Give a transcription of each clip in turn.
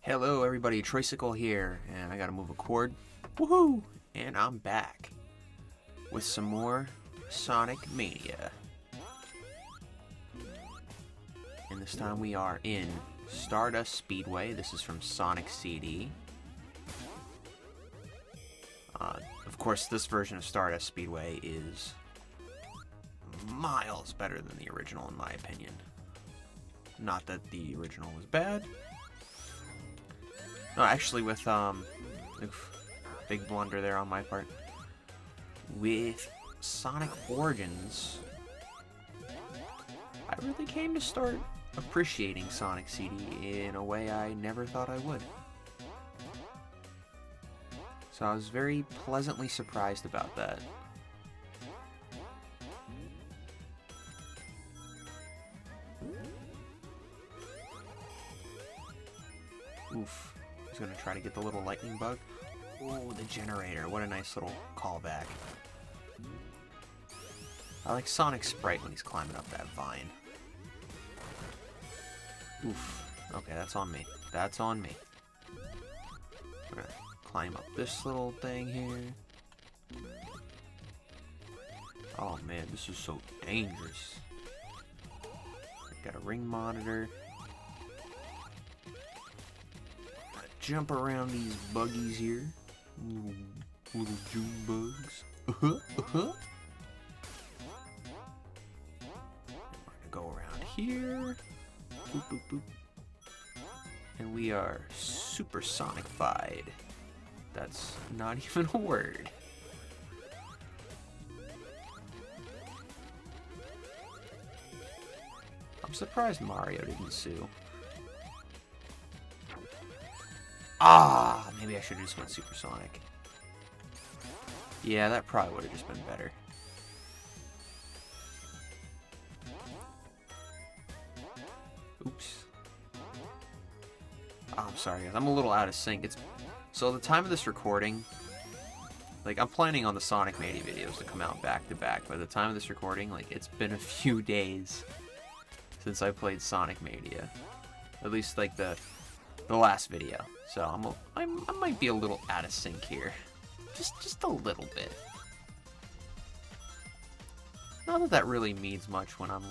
Hello everybody, Troysicle here, and I gotta move a cord. Woohoo! And I'm back with some more Sonic Mania. And this time we are in Stardust Speedway. This is from Sonic CD. Of course, this version of Stardust Speedway is miles better than the original in my opinion. Not that the original was bad. No, actually, with big blunder there on my part. With Sonic Origins, I really came to start appreciating Sonic CD in a way I never thought I would. So I was very pleasantly surprised about that. Oof. He's gonna try to get the little lightning bug. Oh, the generator. What a nice little callback. I like Sonic Sprite when he's climbing up that vine. Oof. Okay, that's on me. That's on me. We're gonna climb up this little thing here. Oh man, this is so dangerous. Got a ring monitor. Jump around these buggies here. Little June bugs. We're gonna go around here. Boop, boop, boop. And we are super Sonic-fied. That's not even a word. I'm surprised Mario didn't sue. Ah, maybe I should have just went supersonic. Yeah, that probably would have just been better. Oops. Oh, I'm sorry, guys. I'm a little out of sync. So the time of this recording, like, I'm planning on the Sonic Mania videos to come out back to back. By the time of this recording, like, it's been a few days since I played Sonic Mania. At least, like, the last video. So I might be a little out of sync here. Just a little bit. Not that that really means much when I'm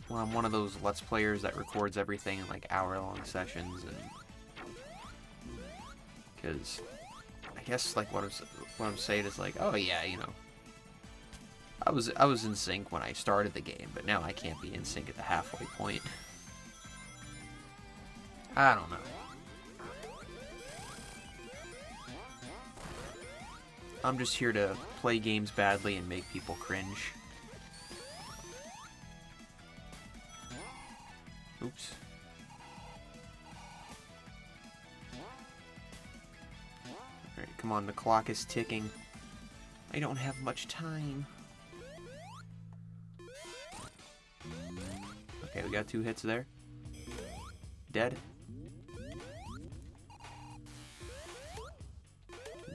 one of those Let's Players that records everything in like hour-long sessions, and because I guess like what I'm saying is like, oh yeah, you know, I was in sync when I started the game, but now I can't be in sync at the halfway point. I don't know. I'm just here to play games badly and make people cringe. Oops. Alright, come on, the clock is ticking. I don't have much time. Okay, we got 2 hits there. Dead.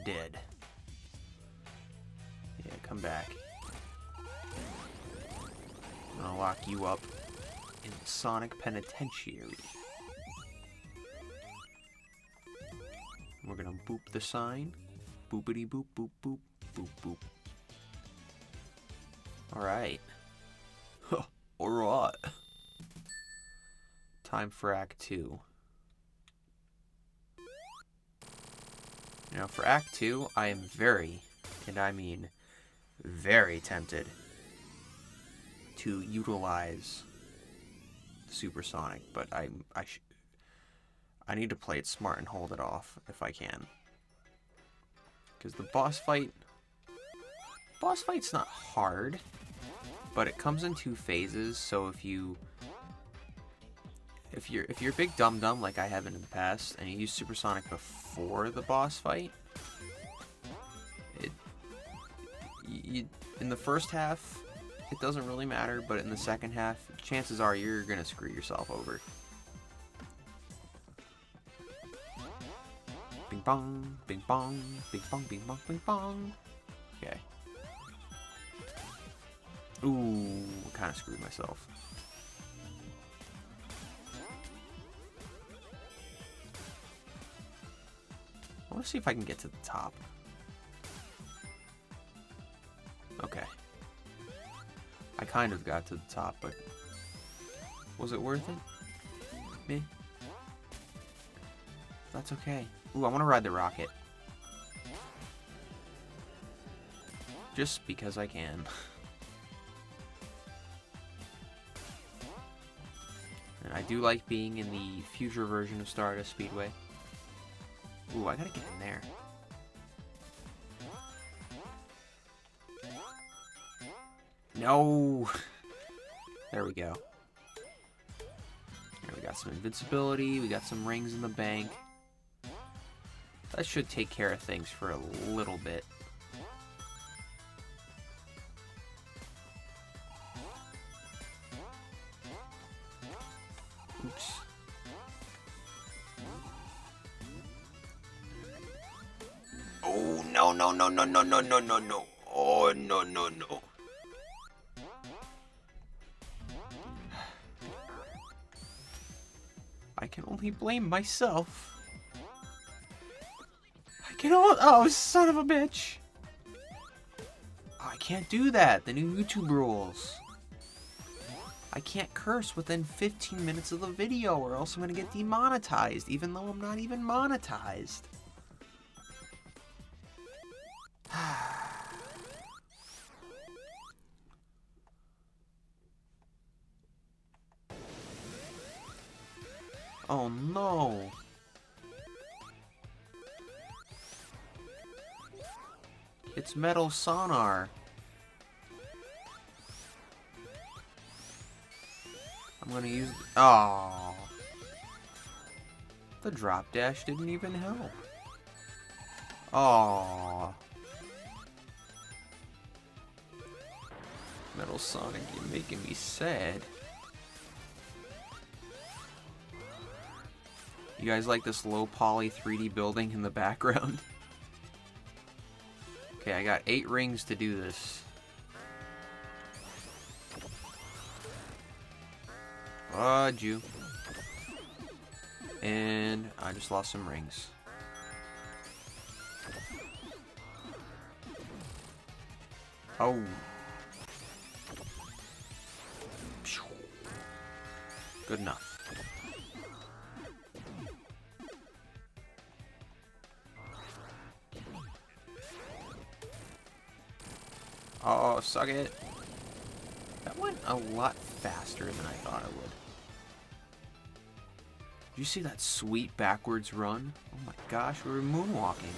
Dead. Yeah, come back. I'm gonna lock you up in the Sonic Penitentiary. We're gonna boop the sign. Boopity boop boop boop boop boop. Alright. Alright. Time for Act 2. Now for Act 2, I am very, and I mean very tempted to utilize Supersonic, but I need to play it smart and hold it off if I can. Because the boss fight's not hard, but it comes in 2 phases, so if you're a big dum-dum like I have in the past, and you use Supersonic before the boss fight, in the first half, it doesn't really matter, but in the second half, chances are you're gonna screw yourself over. Bing bong, bing bong, bing bong, bing bong, bing bong. Okay. Ooh, kind of screwed myself. I want to see if I can get to the top. Okay. I kind of got to the top, but was it worth it? Me? That's okay. Ooh, I want to ride the rocket. Just because I can. And I do like being in the future version of Stardust Speedway. Ooh, I gotta get in there. No! There we go. Here, we got some invincibility, we got some rings in the bank. That should take care of things for a little bit. Oops. Oh, no, no, no, no, no, no, no, no, no. Oh, no, no, no. I can only blame myself. I can only... Oh, son of a bitch. Oh, I can't do that. The new YouTube rules. I can't curse within 15 minutes of the video or else I'm going to get demonetized, even though I'm not even monetized. Oh no. It's metal sonar. I'm gonna use... Oh. The drop dash didn't even help. Oh. Metal Sonic, you're making me sad. You guys like this low poly 3D building in the background? Okay, I got 8 rings to do this. Fudge you. And I just lost some rings. Oh. Good enough. Oh, suck it. That went a lot faster than I thought it would. Did you see that sweet backwards run? Oh my gosh, we were moonwalking.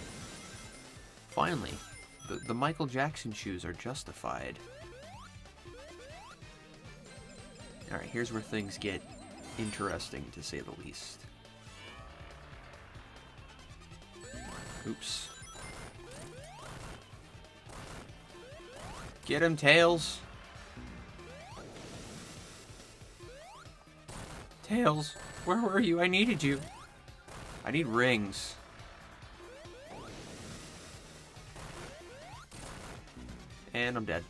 Finally, the Michael Jackson shoes are justified. Alright, here's where things get interesting, to say the least. Oops. Get him, Tails! Tails, where were you? I needed you. I need rings. And I'm dead.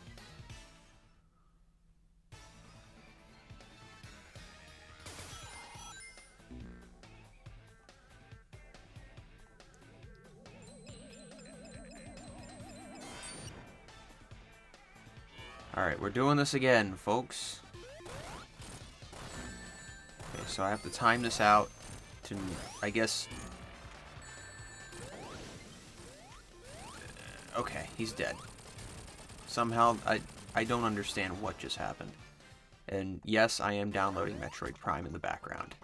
Alright, we're doing this again, folks. Okay, so I have to time this out to, I guess... Okay, he's dead. Somehow, I don't understand what just happened. And yes, I am downloading Metroid Prime in the background.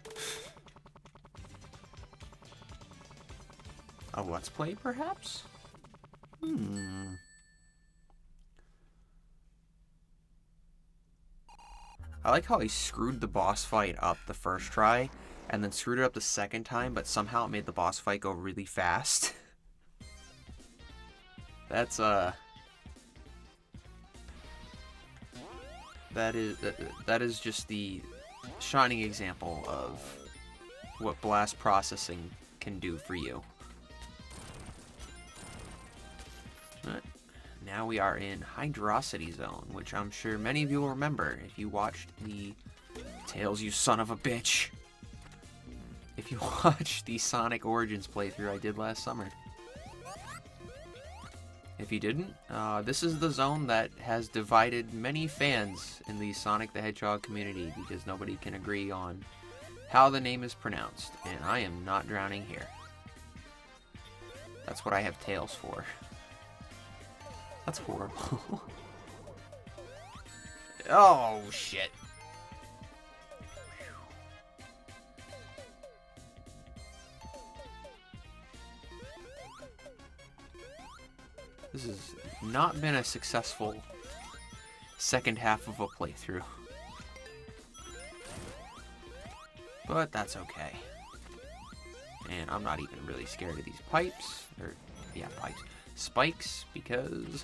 A Let's Play, perhaps? I like how he screwed the boss fight up the first try, and then screwed it up the second time, but somehow it made the boss fight go really fast. That's, that is just the shining example of what blast processing can do for you. But now we are in Hydrocity Zone, which I'm sure many of you will remember if you watched the Tails, you son of a bitch. If you watched the Sonic Origins playthrough I did last summer. If you didn't, this is the zone that has divided many fans in the Sonic the Hedgehog community because nobody can agree on how the name is pronounced, and I am not drowning here. That's what I have tails for. That's horrible. Oh, shit. This has not been a successful second half of a playthrough. But that's okay. And I'm not even really scared of these pipes. Or, yeah, pipes. Spikes, because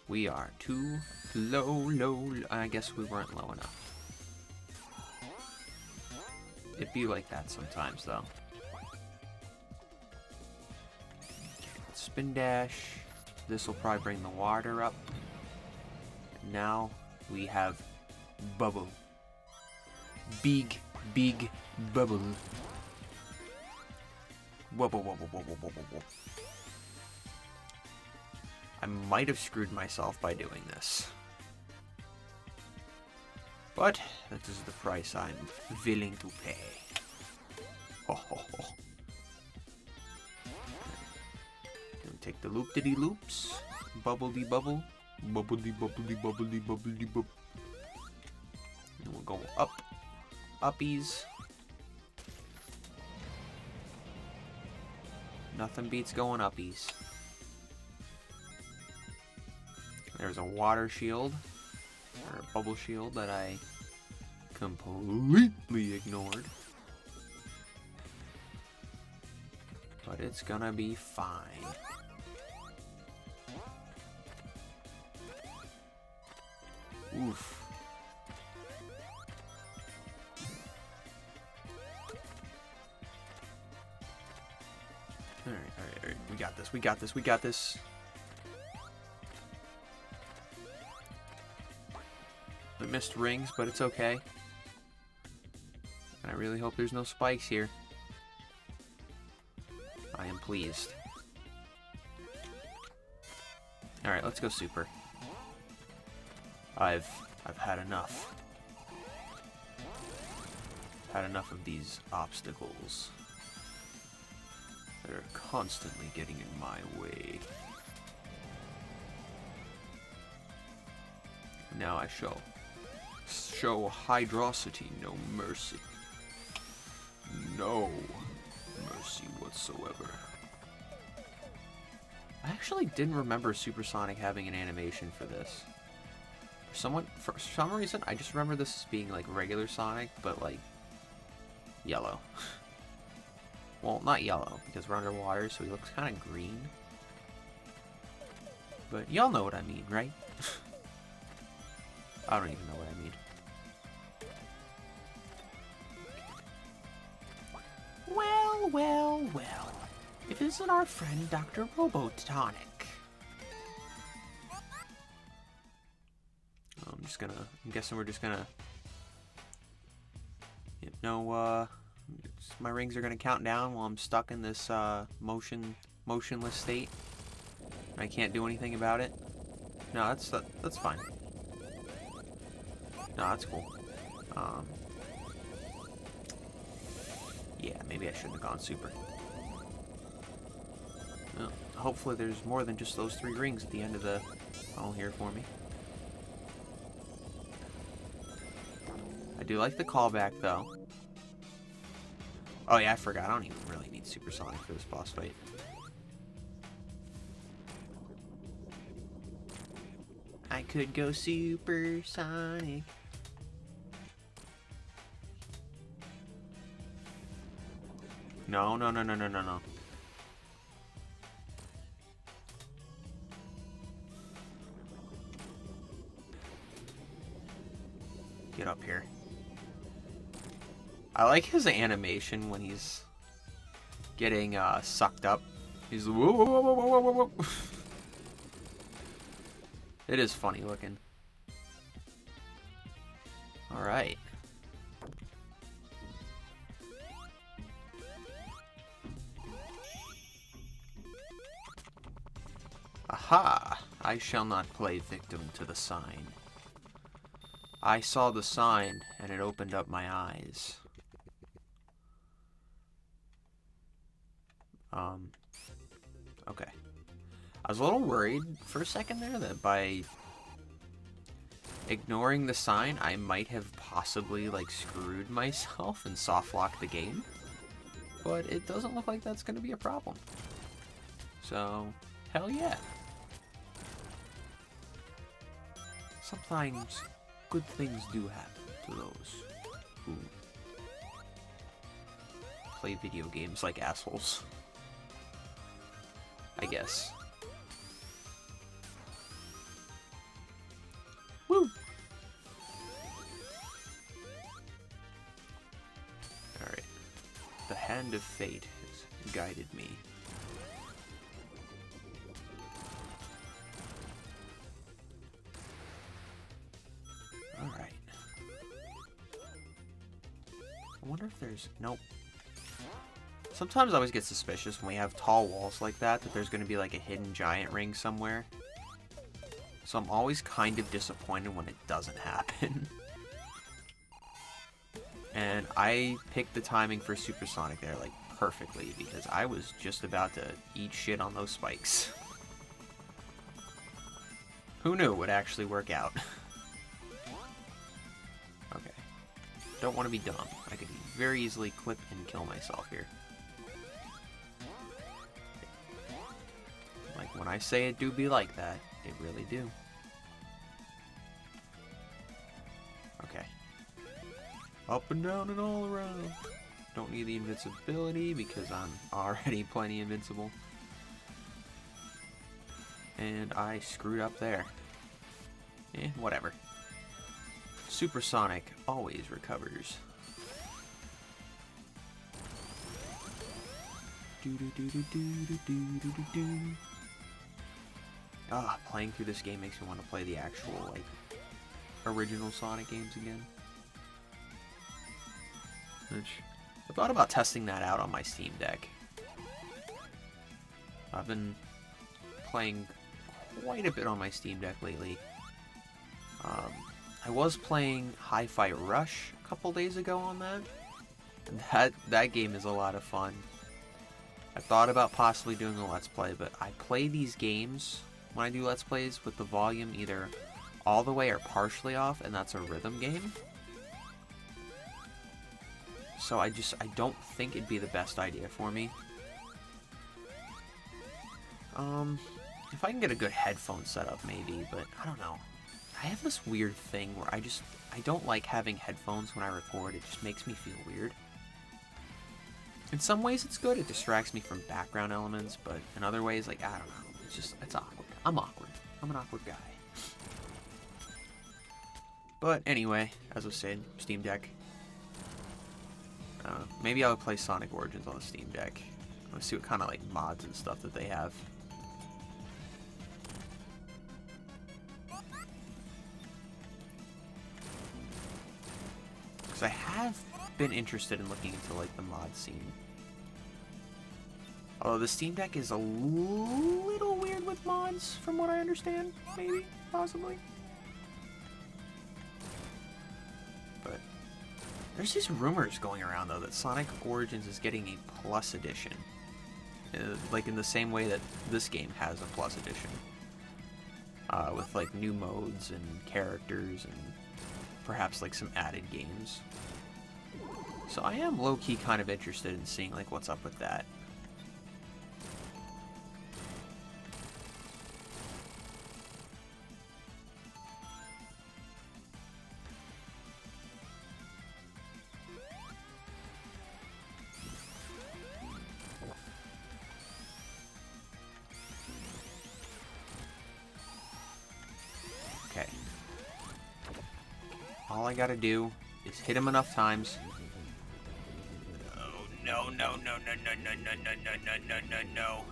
we are too low. I guess we weren't low enough. It'd be like that sometimes, though. Spin dash. This will probably bring the water up. Now we have bubble. Big bubble. Wubble. I might have screwed myself by doing this. But that is the price I'm willing to pay. Ho ho ho. Take the loop-diddy-loops. Bubble-de-bubble. Bubble-de-bubble-de-bubble-de-bubble-de-bub. And we'll go up. Uppies. Nothing beats going uppies. There's a water shield. Or a bubble shield that I completely ignored. But it's gonna be fine. Oof. Alright. We got this. I missed rings, but it's okay. And I really hope there's no spikes here. I am pleased. Alright, let's go super. I've had enough. Had enough of these obstacles that are constantly getting in my way. Now I show hydrosity no mercy. No mercy whatsoever. I actually didn't remember Supersonic having an animation for this. For some reason, I just remember this as being like regular Sonic, but like yellow. Well, not yellow, because we're underwater, so he looks kind of green. But y'all know what I mean, right? I don't even know what I mean. Well. If it isn't our friend Dr. Robotonic. I'm guessing we're just gonna... my rings are gonna count down while I'm stuck in this motionless state. I can't do anything about it. No, that's fine. No, that's cool. Yeah, maybe I shouldn't have gone super. Well, hopefully there's more than just those 3 rings at the end of the funnel here for me. I do like the callback, though. Oh yeah, I forgot. I don't even really need Supersonic for this boss fight. I could go Supersonic. No. Get up here. I like his animation when he's getting sucked up. He's whoa. It is funny looking. All right. Ha! I shall not play victim to the sign. I saw the sign, and it opened up my eyes. Okay. I was a little worried for a second there that by ignoring the sign, I might have possibly, like, screwed myself and soft-locked the game. But it doesn't look like that's going to be a problem. So, hell yeah. Sometimes good things do happen to those who play video games like assholes. I guess. Woo! Alright. The hand of fate has guided me. Alright. I wonder if there's... Nope. Sometimes I always get suspicious when we have tall walls like that there's going to be like a hidden giant ring somewhere. So I'm always kind of disappointed when it doesn't happen. And I picked the timing for Supersonic there like perfectly because I was just about to eat shit on those spikes. Who knew it would actually work out? Okay. Don't want to be dumb. I could very easily clip and kill myself here. Like, when I say it do be like that, it really do. Okay. Up and down and all around. Don't need the invincibility because I'm already plenty invincible. And I screwed up there. Whatever. Supersonic always recovers. Playing through this game makes me want to play the actual, like, original Sonic games again. Which, I thought about testing that out on my Steam Deck. I've been playing quite a bit on my Steam Deck lately. I was playing Hi-Fi Rush a couple days ago on that. And that game is a lot of fun. I thought about possibly doing a Let's Play, but I play these games when I do Let's Plays with the volume either all the way or partially off, and that's a rhythm game. So I don't think it'd be the best idea for me. If I can get a good headphone setup, maybe, but I don't know. I have this weird thing where I don't like having headphones when I record. It just makes me feel weird. In some ways it's good, it distracts me from background elements, but in other ways, like, I don't know, it's awkward. I'm awkward. I'm an awkward guy. But anyway, as I was saying, Steam Deck. Maybe I'll play Sonic Origins on the Steam Deck. Let's see what kind of, like, mods and stuff that they have. Because I have been interested in looking into, like, the mod scene. Although the Steam Deck is a little weird with mods, from what I understand. Maybe, possibly. But there's these rumors going around, though, that Sonic Origins is getting a Plus Edition. Like in the same way that this game has a Plus Edition. With, like, new modes and characters and perhaps, like, some added games. So I am low-key kind of interested in seeing, like, what's up with that. Okay. All I gotta do is hit him enough times. Oh, no, no, no, no, no, no, no, no, no, no, no, no, no.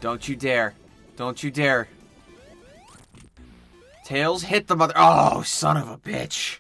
Don't you dare. Don't you dare. Tails, hit the mother... Oh, son of a bitch.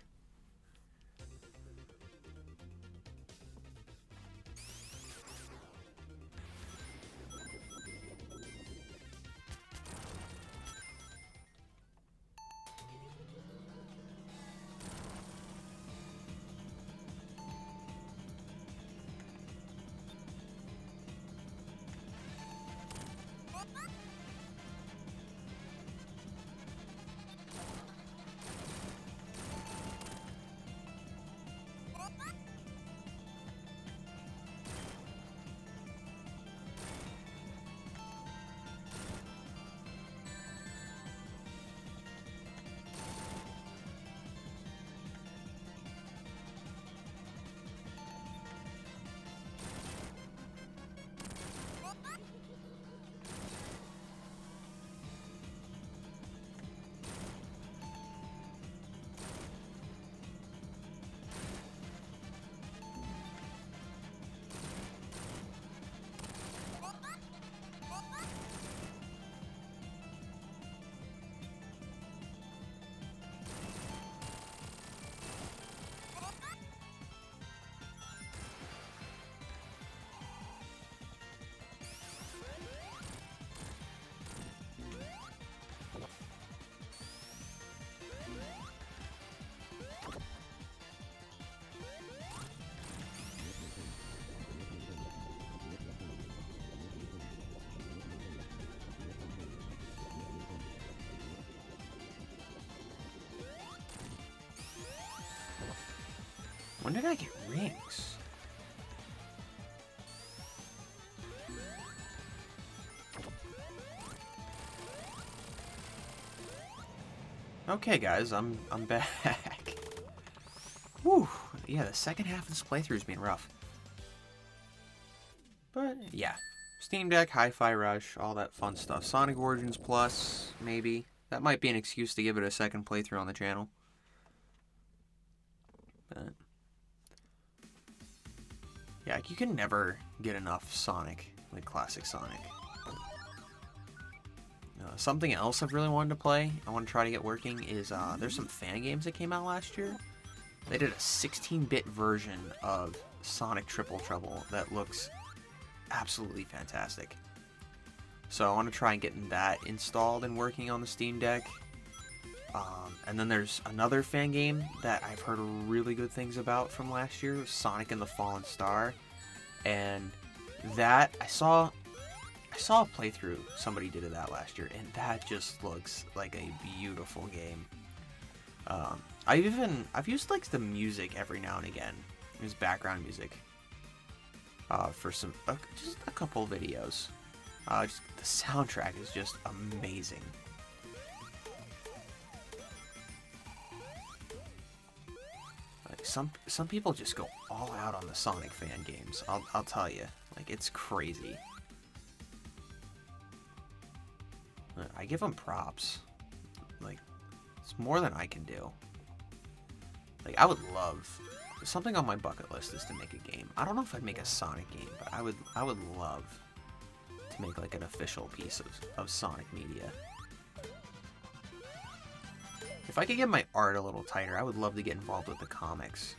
When did I get rings? Okay, guys, I'm back. Whew. Yeah, the second half of this playthrough has been rough. But, yeah. Steam Deck, Hi-Fi Rush, all that fun stuff. Sonic Origins Plus, maybe. That might be an excuse to give it a second playthrough on the channel. But, yeah, you can never get enough Sonic, like classic Sonic. Something else I've really wanted to play, I want to try to get working, is there's some fan games that came out last year. They did a 16-bit version of Sonic Triple Trouble that looks absolutely fantastic. So I want to try and get that installed and working on the Steam Deck. And then there's another fan game that I've heard really good things about from last year, Sonic and the Fallen Star. And that, I saw a playthrough somebody did of that last year, and that just looks like a beautiful game. I've used like the music every now and again, as background music, for some just a couple videos. The soundtrack is just amazing. Like some people just go all out on the Sonic fan games. I'll tell you, like it's crazy. I give them props. Like, it's more than I can do. Like, I would love... Something on my bucket list is to make a game. I don't know if I'd make a Sonic game, but I would love to make, like, an official piece of Sonic media. If I could get my art a little tighter, I would love to get involved with the comics.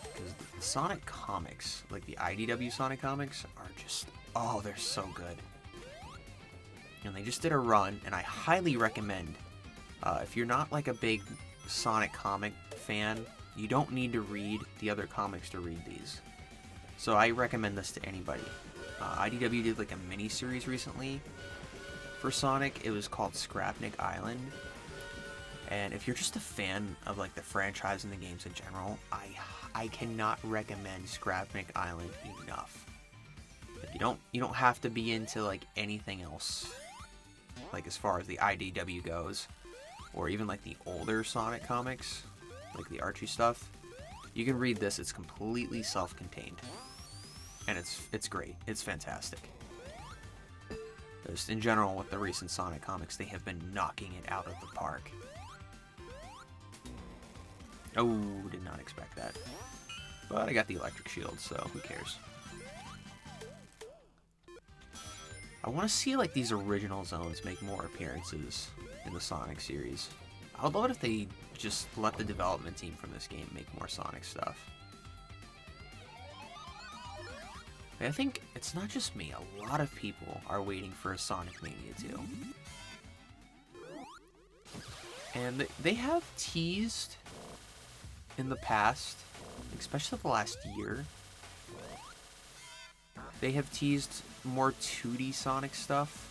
Because the Sonic comics, like the IDW Sonic comics, are just... Oh, they're so good. And they just did a run, and I highly recommend, if you're not like a big Sonic comic fan, you don't need to read the other comics to read these. So I recommend this to anybody. IDW did like a mini-series recently for Sonic. It was called Scrapnik Island. And if you're just a fan of like the franchise and the games in general, I cannot recommend Scrapnik Island enough. Like, you don't have to be into like anything else, like as far as the IDW goes, or even like the older Sonic comics, like the Archie stuff. You can read this; it's completely self-contained, and it's great. It's fantastic. Just in general, with the recent Sonic comics, they have been knocking it out of the park. Oh, did not expect that, but I got the electric shield, so who cares? I want to see like these original zones make more appearances in the Sonic series. I would love it if they just let the development team from this game make more Sonic stuff. I think it's not just me, a lot of people are waiting for a Sonic Mania 2. And they have teased in the past, especially the last year, they have teased more 2D Sonic stuff.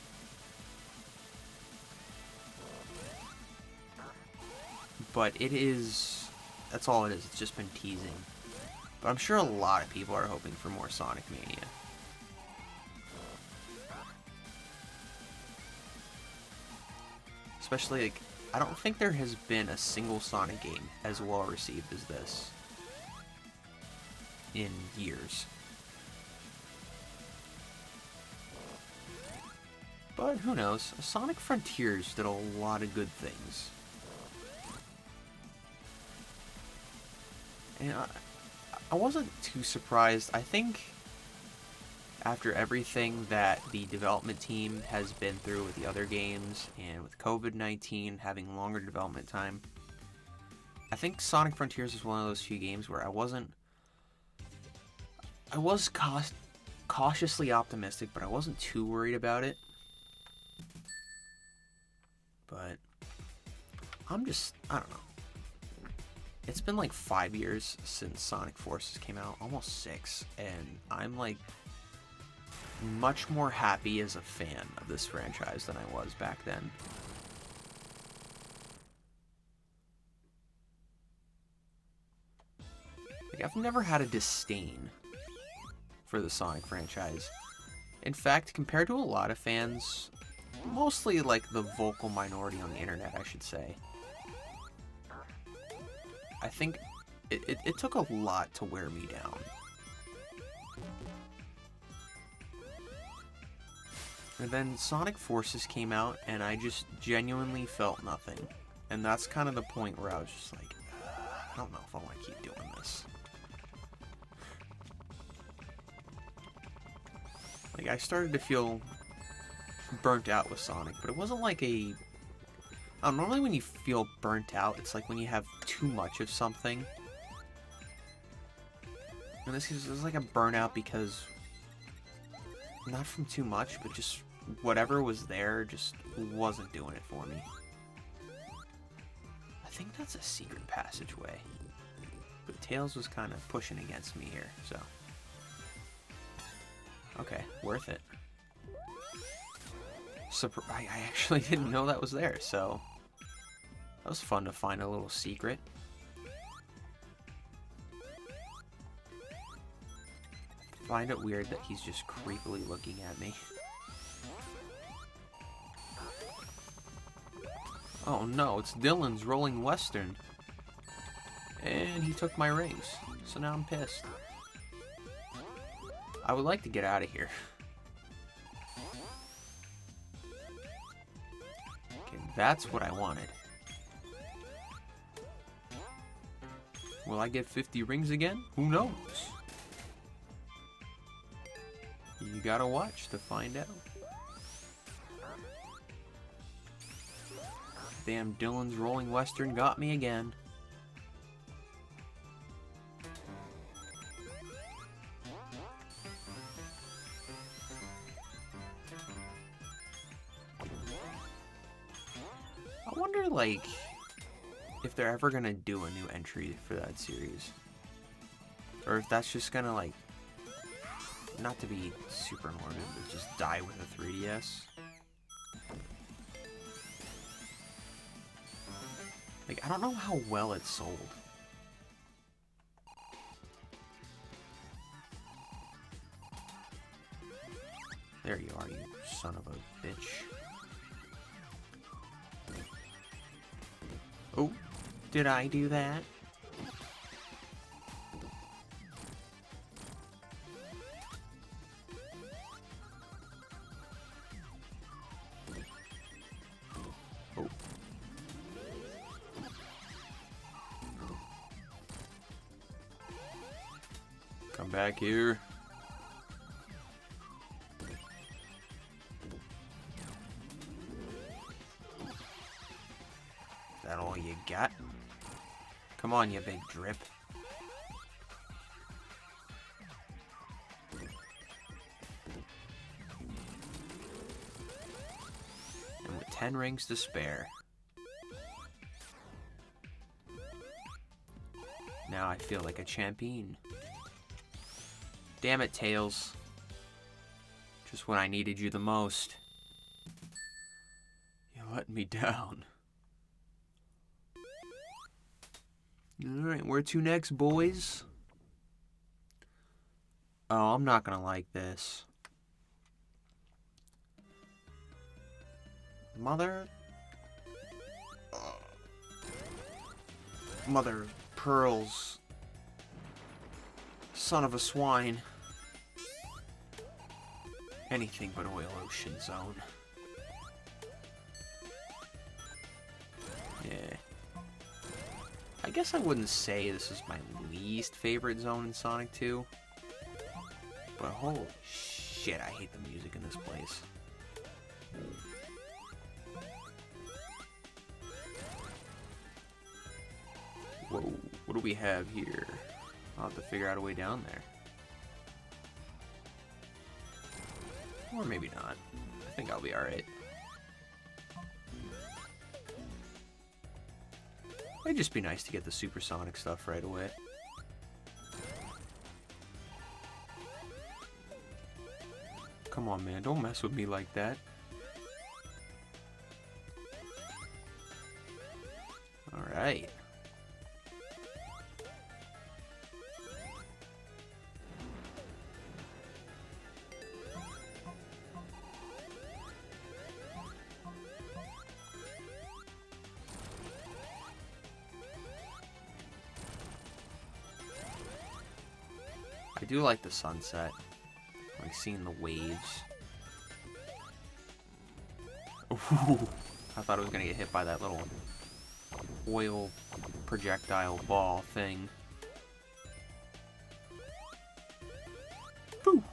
But that's all it is, it's just been teasing. But I'm sure a lot of people are hoping for more Sonic Mania. Especially, like, I don't think there has been a single Sonic game as well received as this in years. But who knows? Sonic Frontiers did a lot of good things. And I wasn't too surprised. I think after everything that the development team has been through with the other games, and with COVID-19 having longer development time, I think Sonic Frontiers is one of those few games where I was cautiously optimistic, but I wasn't too worried about it. But I don't know. It's been like 5 years since Sonic Forces came out, almost 6, and I'm like much more happy as a fan of this franchise than I was back then. Like, I've never had a disdain for the Sonic franchise. In fact, compared to a lot of fans, mostly like the vocal minority on the internet, I should say, I think it took a lot to wear me down. And then Sonic Forces came out, and I just genuinely felt nothing. And that's kind of the point where I was just like, I don't know if I want to keep doing this. Like, I started to feel burnt out with Sonic, but it wasn't like a... normally when you feel burnt out, it's like when you have too much of something. And this is like a burnout because... not from too much, but just whatever was there just wasn't doing it for me. I think that's a secret passageway. But Tails was kind of pushing against me here, so... okay, worth it. I actually didn't know that was there, so... that was fun to find a little secret. Find it weird that he's just creepily looking at me. Oh no, it's Dylan's Rolling Western. And he took my rings, so now I'm pissed. I would like to get out of here. Okay, that's what I wanted. Will I get 50 rings again? Who knows? You gotta watch to find out. Damn, Dylan's Rolling Western got me again. I wonder, like, if they're ever gonna do a new entry for that series. Or if that's just gonna, like, not to be super morbid, but just die with a 3DS. Like, I don't know how well it sold. There you are, you son of a bitch. Oh, did I do that? Oh. Come back here. Is that all you got? Come on, you big drip. And with 10 rings to spare. Now I feel like a champion. Damn it, Tails. Just when I needed you the most. You let me down. Alright, where to next, boys? Oh, I'm not gonna like this. Mother of pearls. Son of a swine. Anything but Oil Ocean Zone. Yeah. I guess I wouldn't say this is my least favorite zone in Sonic 2. But holy shit, I hate the music in this place. Whoa, what do we have here? I'll have to figure out a way down there. Or maybe not. I think I'll be alright. It'd just be nice to get the supersonic stuff right away. Come on, man. Don't mess with me like that. Alright. I do like the sunset. Like seeing the waves. Ooh, I thought it was gonna get hit by that little oil projectile ball thing. Poof!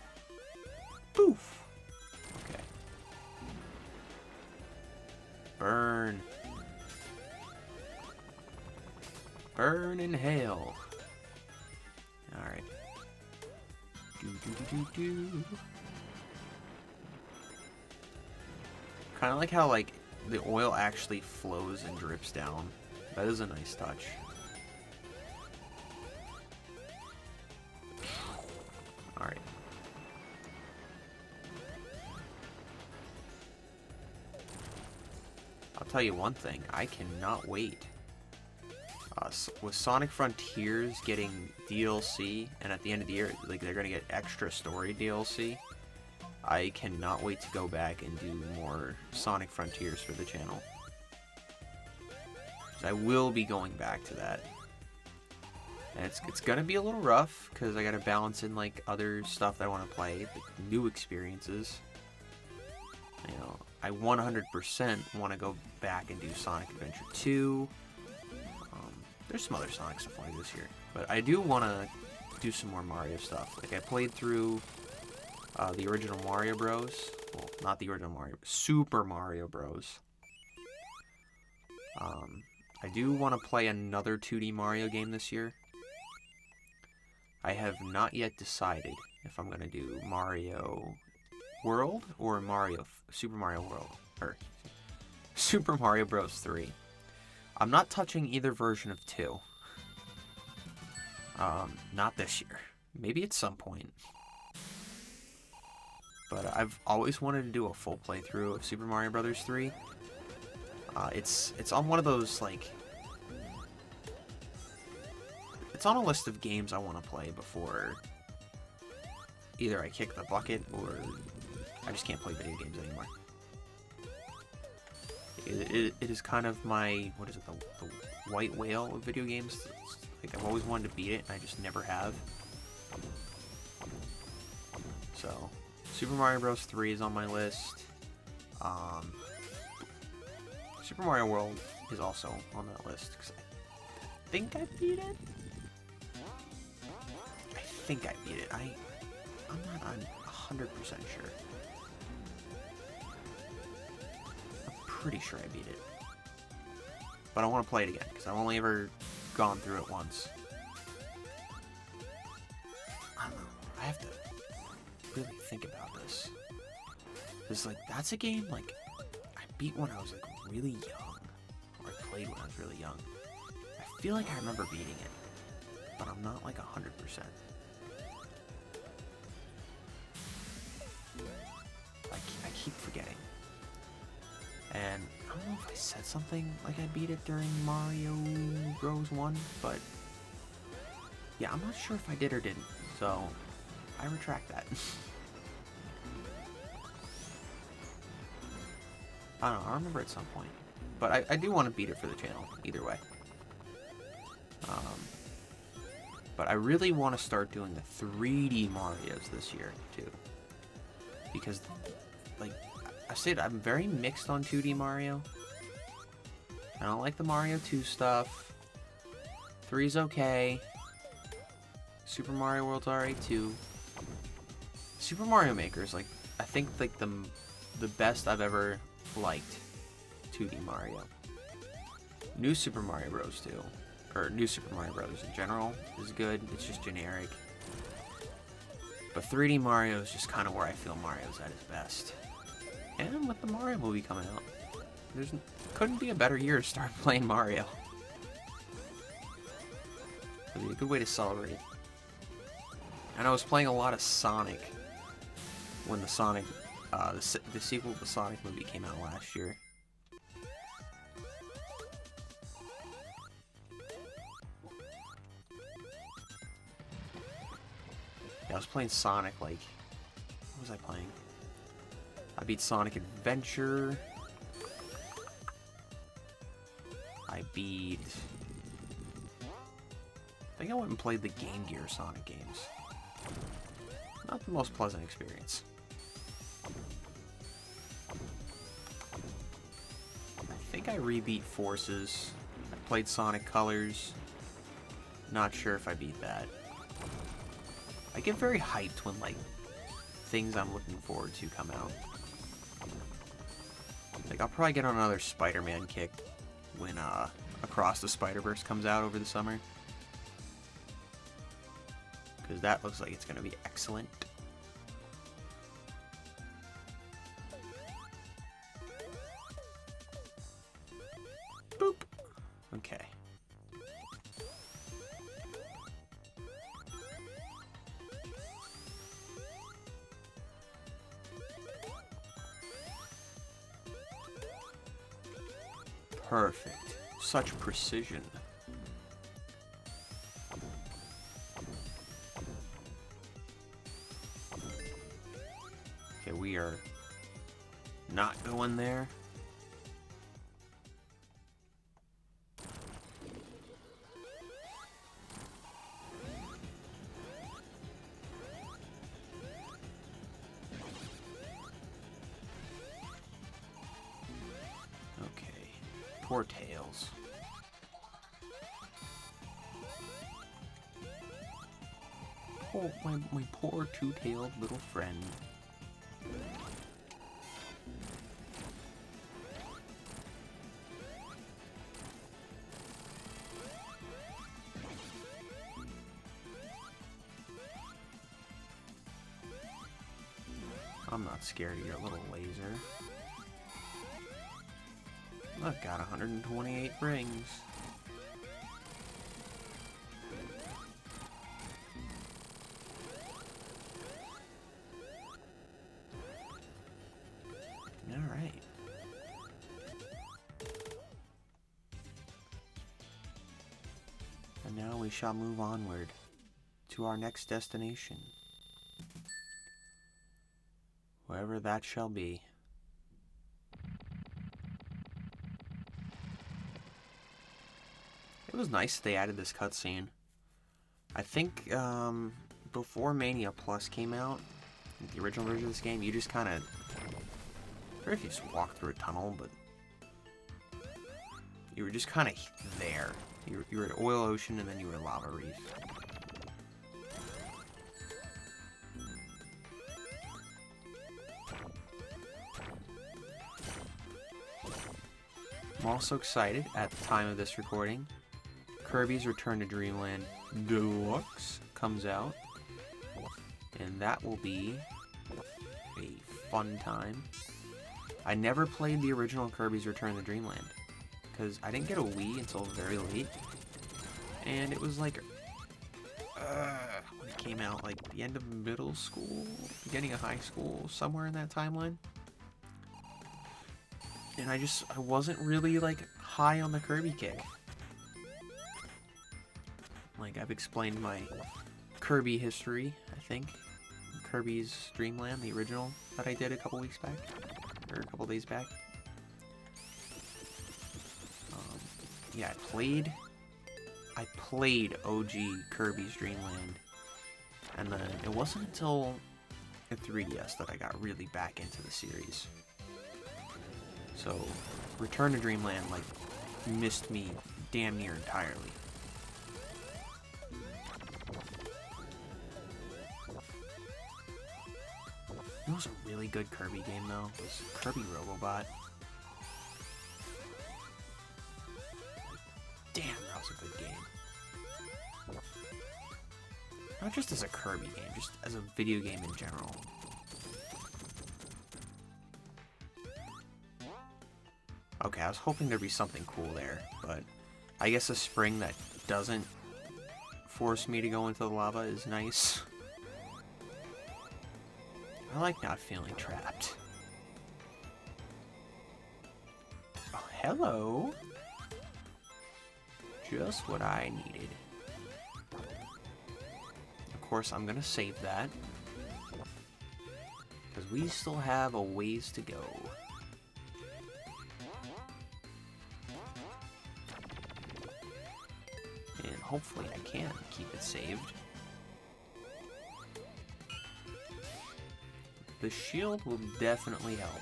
Poof! Okay. Burn. Burn in hell. Alright. Kind of like how, like, the oil actually flows and drips down. That is a nice touch. Alright. I'll tell you one thing. I cannot wait. With Sonic Frontiers getting DLC, and at the end of the year, like, they're gonna get extra story DLC, I cannot wait to go back and do more Sonic Frontiers for the channel. I will be going back to that. And it's gonna be a little rough, because I gotta balance in, like, other stuff that I want to play, like new experiences. You know, I 100% want to go back and do Sonic Adventure 2. There's some other Sonic stuff like this year. But I do want to do some more Mario stuff. Like, I played through the original Mario Bros. Well, not the original Mario, Super Mario Bros. I do want to play another 2D Mario game this year. I have not yet decided if I'm going to do Mario World or Super Mario World. Or Super Mario Bros. 3. I'm not touching either version of 2. Not this year. Maybe at some point. But I've always wanted to do a full playthrough of Super Mario Bros. 3. It's on one of those, like... It's on a list of games I want to play before either I kick the bucket or I just can't play video games anymore. It is kind of my, what is it, the white whale of video games. It's like, I've always wanted to beat it, and I just never have. So, Super Mario Bros. 3 is on my list. Super Mario World is also on that list, because I think I beat it? I think I beat it. I'm not 100% sure. Pretty sure I beat it. But I want to play it again, because I've only ever gone through it once. I don't know. I have to really think about this. Because, like, that's a game, like, I beat when I was, like, really young. Or I played when I was really young. I feel like I remember beating it. But I'm not, like, 100%. I keep forgetting. And I don't know if I said something like I beat it during Mario Bros. 1, but yeah, I'm not sure if I did or didn't, so I retract that. I don't know, I remember at some point. But I do want to beat it for the channel, either way. But I really want to start doing the 3D Marios this year, too. Because, like, I said, I'm very mixed on 2D Mario. I don't like the Mario 2 stuff. 3's okay. Super Mario World's alright too. Super Mario Maker is, like, I think, like, the best I've ever liked 2D Mario. New Super Mario Bros. 2, or New Super Mario Bros. In general, is good. It's just generic. But 3D Mario is just kind of where I feel Mario's at his best. And with the Mario movie coming out, couldn't be a better year to start playing Mario. It'd be a good way to celebrate. And I was playing a lot of Sonic when the Sonic, the sequel to the Sonic movie came out last year. Yeah, I was playing Sonic, like, what was I playing? I beat Sonic Adventure. I think I went and played the Game Gear Sonic games. the most pleasant experience. I think I rebeat Forces. I played Sonic Colors. Not sure if I beat that. I get very hyped when, like, things I'm looking forward to come out. Like, I'll probably get on another Spider-Man kick when, Across the Spider-Verse comes out over the summer. Because that looks like it's going to be excellent. Boop. Okay. Perfect. Such precision. Okay, we are not going there. Okay, poor Tails. Oh, my poor two-tailed little friend. I'm not scared of your little laser. I've got 128 rings. Alright. And now we shall move onward to our next destination. Wherever that shall be. It was nice they added this cutscene. I think before Mania Plus came out, the original version of this game, you just kind of... I forget if you just walked through a tunnel, but... you were just kind of there. You were at Oil Ocean, and then you were at Lava Reef. I'm also excited, at the time of this recording, Kirby's Return to Dreamland Deluxe comes out, and that will be a fun time. I never played the original Kirby's Return to Dreamland, because I didn't get a Wii until very late, and it was like, when it came out, like the end of middle school, beginning of high school, somewhere in that timeline. And I wasn't really, like, high on the Kirby kick. Like, I've explained my Kirby history, I think. Kirby's Dream Land, the original that I did a couple weeks back. Or a couple days back. Yeah, I played OG Kirby's Dream Land. And then it wasn't until the 3DS that I got really back into the series. So, Return to Dreamland, like, missed me damn near entirely. It was a really good Kirby game, though. It was Kirby Robobot. Damn, that was a good game. Not just as a Kirby game, just as a video game in general. Okay, I was hoping there'd be something cool there, but I guess a spring that doesn't force me to go into the lava is nice. I like not feeling trapped. Oh, hello. Just what I needed. Of course, I'm gonna save that, because we still have a ways to go. And hopefully I can keep it saved. the shield will definitely help.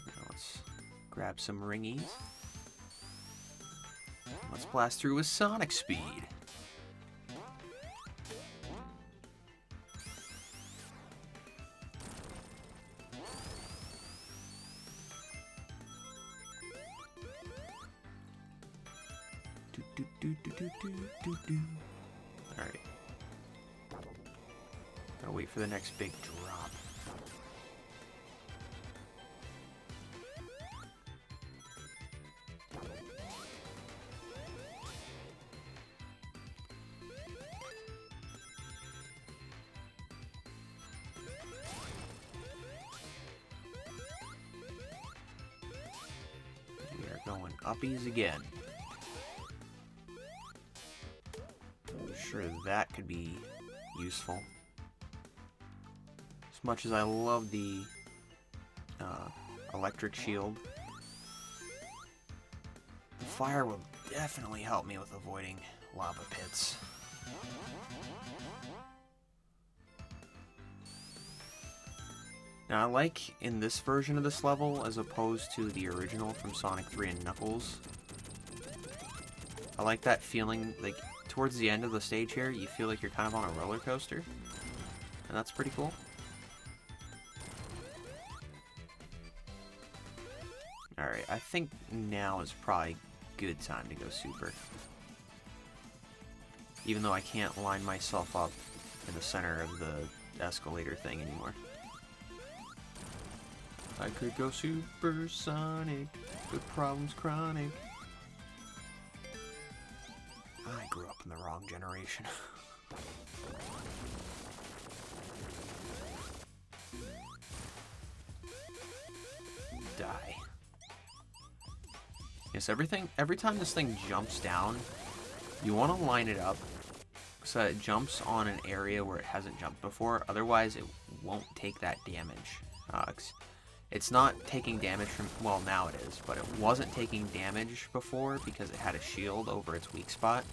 Now let's grab some ringies. Let's blast through with Sonic Speed. Alright. Gotta wait for the next big drop. We are going uppies again. Sure, that could be useful. As much as I love the electric shield, the fire will definitely help me with avoiding lava pits. Now, I like in this version of this level, as opposed to the original from Sonic 3 and Knuckles, I like that feeling, like, towards the end of the stage here, you feel like you're kind of on a roller coaster, and that's pretty cool. Alright, I think now is probably a good time to go super. Even though I can't line myself up in the center of the escalator thing anymore. I could go super Sonic, the problem's chronic. I grew up in the wrong generation. Die. Yes, every time this thing jumps down, you want to line it up so that it jumps on an area where it hasn't jumped before. Otherwise, it won't take that damage. It's not taking damage from, well, now it is, but it wasn't taking damage before because it had a shield over its weak spot.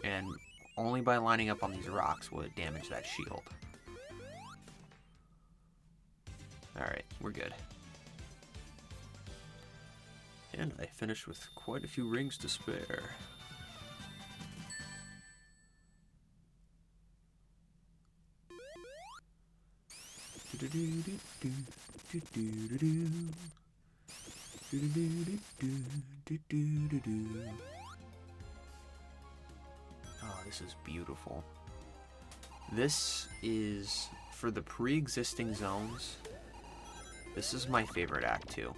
And only by lining up on these rocks will it damage that shield. Alright, we're good. And I finished with quite a few rings to spare. Oh, this is beautiful. This is, for the pre-existing zones, this is my favorite act 2.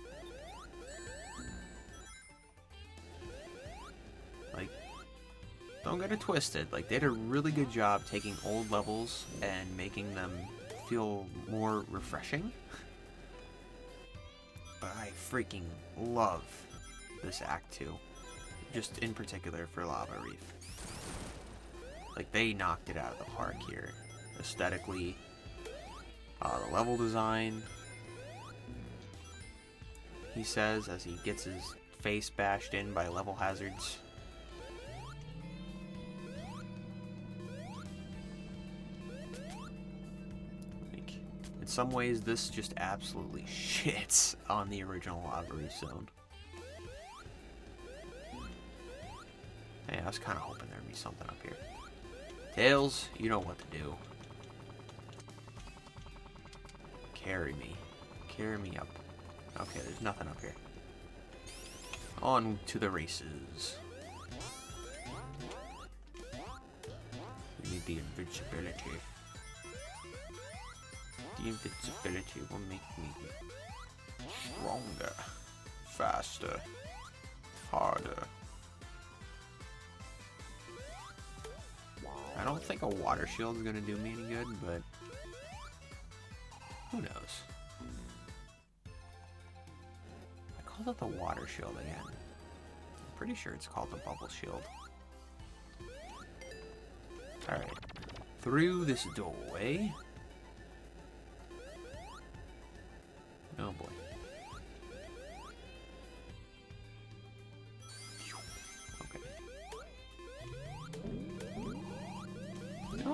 Like, don't get it twisted. Like, they did a really good job taking old levels and making them feel more refreshing. But I freaking love this Act 2. Just in particular for Lava Reef. Like, they knocked it out of the park here. Aesthetically, the level design, he says, as he gets his face bashed in by level hazards. Like, in some ways, this just absolutely shits on the original Lava Reef zone. Hey, I was kind of hoping there'd be something up here. Tails, you know what to do. Carry me. Carry me up. Okay, there's nothing up here. On to the races. We need the invincibility. The invincibility will make me stronger, faster, harder. I don't think a water shield is going to do me any good, but who knows? I called it the water shield again. I'm pretty sure it's called the bubble shield. Alright. Through this doorway. Oh boy.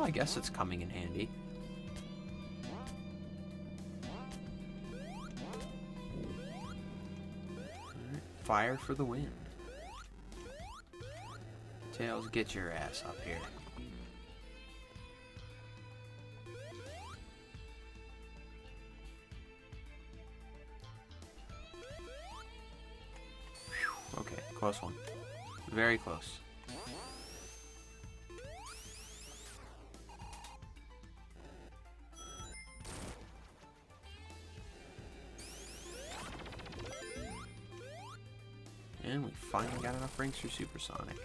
I guess it's coming in handy. Alright, fire for the win. Tails, get your ass up here. Whew, okay, close one. Very close. And we finally got enough rings for Supersonic.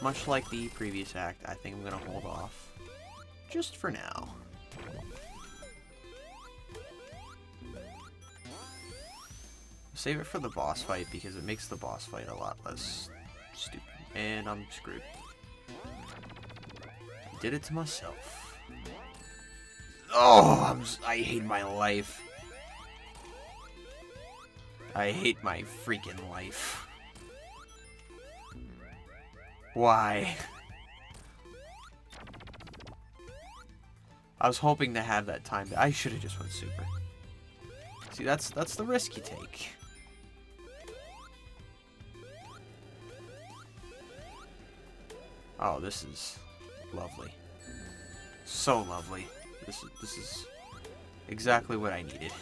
Much like the previous act, I think I'm going to hold off. Just for now. Save it for the boss fight because it makes the boss fight a lot less stupid. And I'm screwed. I did it to myself. Oh, I hate my life. I hate my freaking life. Why? I was hoping to have that time. I should have just went super. See, that's the risk you take. Oh, this is lovely. So lovely. This is exactly what I needed.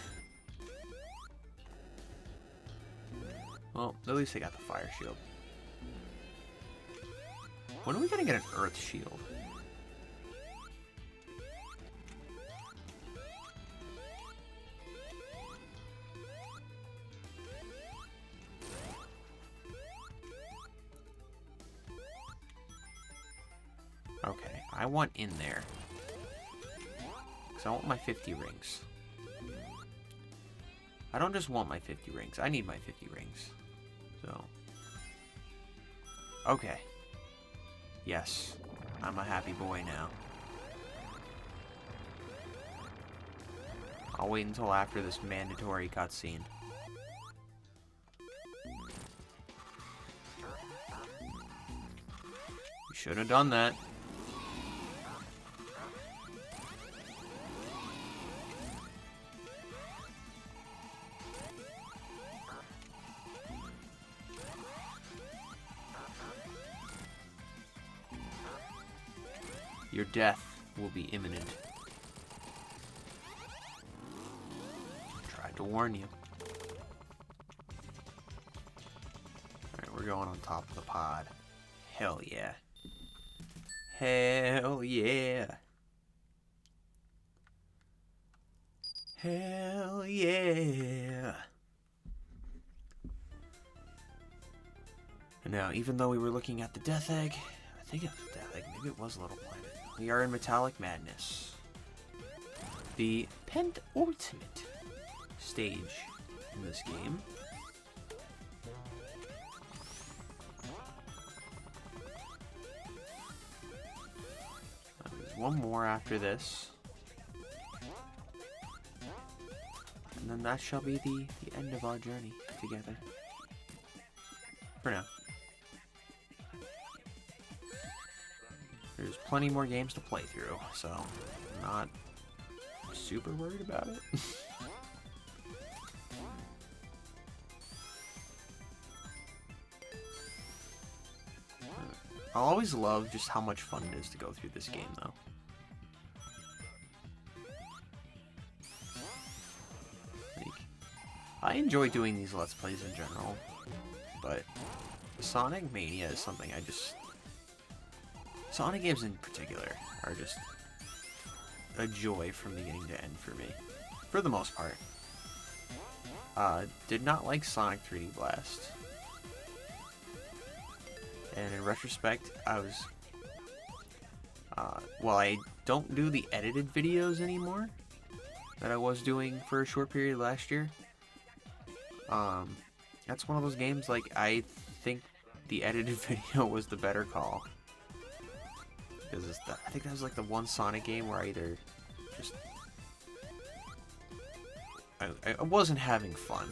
Well, at least I got the fire shield. When are we gonna get an earth shield? Okay, I want in there. Because I want my 50 rings. I don't just want my 50 rings. I need my 50 rings. So. Okay. Yes. I'm a happy boy now. I'll wait until after this mandatory cutscene. You shouldn't have done that. Your death will be imminent. Tried to warn you. Alright, we're going on top of the pod. Hell yeah. Hell yeah. Hell yeah. And now, even though we were looking at the Death Egg, I think it was a Death Egg, maybe it was a Little Planet. We are in Metallic Madness. The penultimate stage in this game. There's one more after this. And then that shall be the end of our journey together. For now. There's plenty more games to play through, so I'm not super worried about it. I'll always love just how much fun it is to go through this game, though. Like, I enjoy doing these Let's Plays in general, but Sonic Mania is something I just... Sonic games in particular are just a joy from beginning to end for me, for the most part. Did not like Sonic 3D Blast. And in retrospect, I was... well, I don't do the edited videos anymore that I was doing for a short period last year. That's one of those games, like, I think the edited video was the better call. Because I think that was like the one Sonic game where I either just... I wasn't having fun.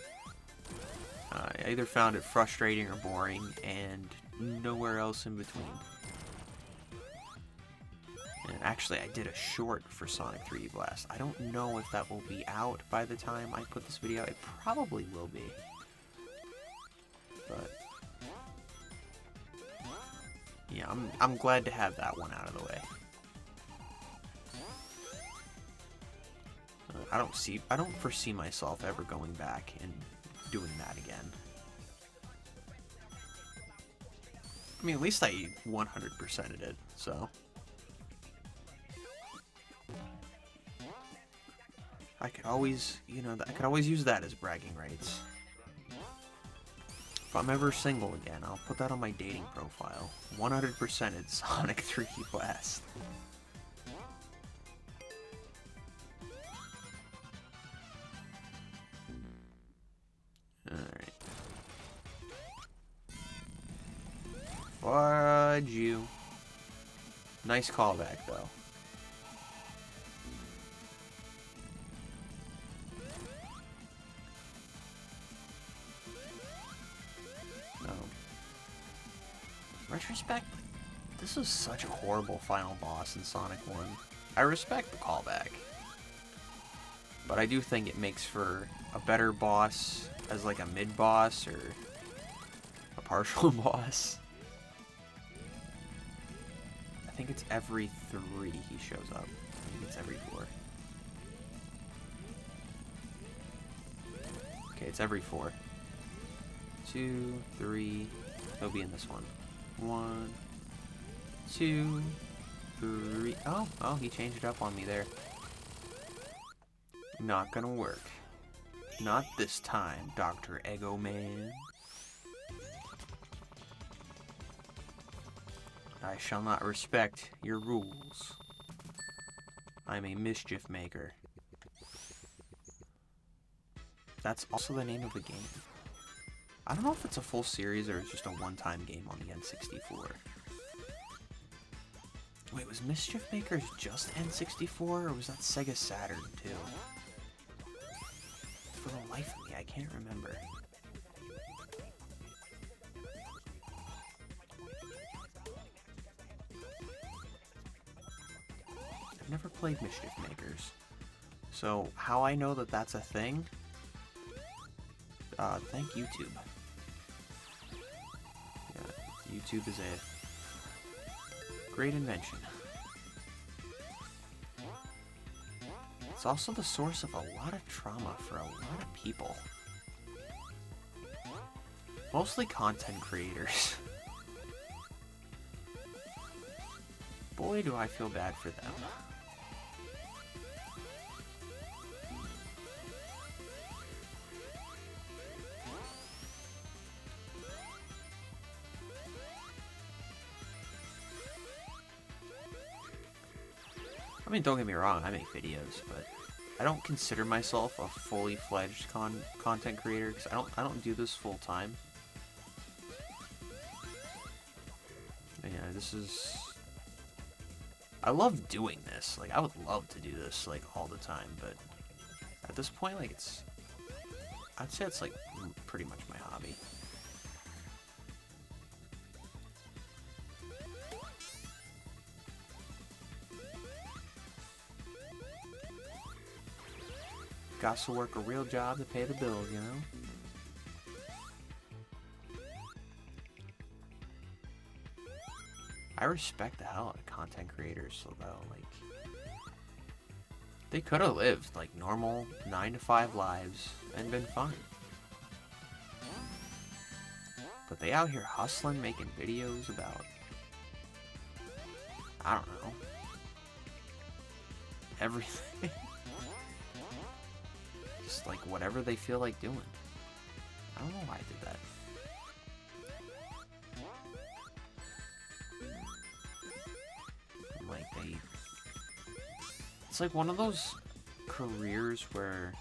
I either found it frustrating or boring, and nowhere else in between. Actually, I did a short for Sonic 3D Blast. I don't know if that will be out by the time I put this video. It probably will be. But yeah, I'm glad to have that one out of the way. I don't foresee myself ever going back and doing that again. I mean, at least I 100%ed it, so. I could always, you know, I could always use that as bragging rights. If I'm ever single again, I'll put that on my dating profile. 100%ed Sonic 3D Blast. Alright. Fudge you. Nice callback, though. Retrospect, this was such a horrible final boss in Sonic 1. I respect the callback, but I do think it makes for a better boss as like a mid-boss or a partial boss. I think it's every 3 he shows up. I think it's every 4. Okay, it's every 4. 2, 3, he'll be in this one. 1, 2, 3. Oh, he changed it up on me there. Not gonna work. Not this time, Dr. Ego Man. I shall not respect your rules. I'm a mischief maker. That's also the name of the game. I don't know if it's a full series or it's just a one-time game on the N64. Wait, was Mischief Makers just N64 or was that Sega Saturn too? For the life of me, I can't remember. I've never played Mischief Makers. So, how I know that that's a thing? Thank YouTube. Yeah, YouTube is a great invention. It's also the source of a lot of trauma for a lot of people. Mostly content creators. Boy, do I feel bad for them. I mean, don't get me wrong, I make videos, but I don't consider myself a fully fledged content creator because I don't do this full time. Yeah, this is. I love doing this. Like, I would love to do this like all the time, but at this point, like I'd say it's like pretty much my hobby. Got to work a real job to pay the bills, you know? I respect the hell out of content creators, though. Like, they could have lived, like, normal 9-to-5 lives and been fine. But they out here hustling, making videos about, I don't know, everything. Just like whatever they feel like doing. I don't know why I did that. Like it's like one of those careers where,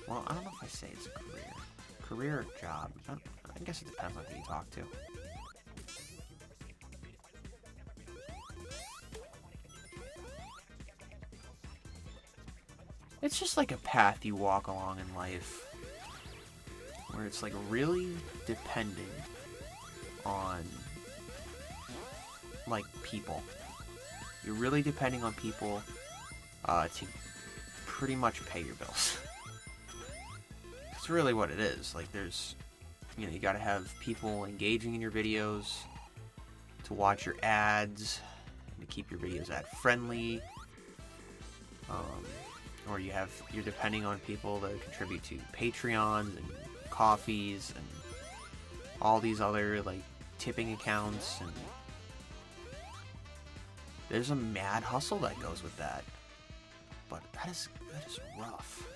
well, I don't know if I say it's a career or job. I guess it depends on who you talk to. It's just like a path you walk along in life where it's like really dependent on like people. You're really depending on people to pretty much pay your bills. It's really what it is. Like, there's, you know, you gotta have people engaging in your videos, to watch your ads, to keep your videos ad friendly. Or you're depending on people that contribute to Patreons and coffees and all these other like tipping accounts, and there's a mad hustle that goes with that. But that is rough.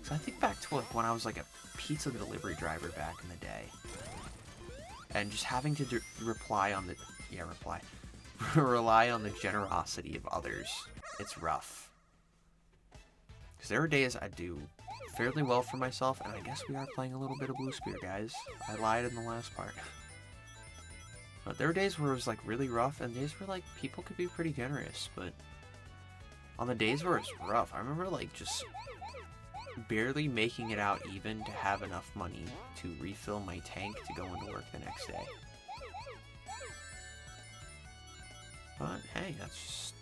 So I think back to like when I was like a pizza delivery driver back in the day, and just having to rely on the generosity of others. It's rough. Because there are days I do fairly well for myself, and I guess we are playing a little bit of Blue Spear, guys. I lied in the last part. But there were days where it was like really rough, and days where like people could be pretty generous, but on the days where it's rough, I remember like just barely making it out even to have enough money to refill my tank to go into work the next day. But hey, that's just,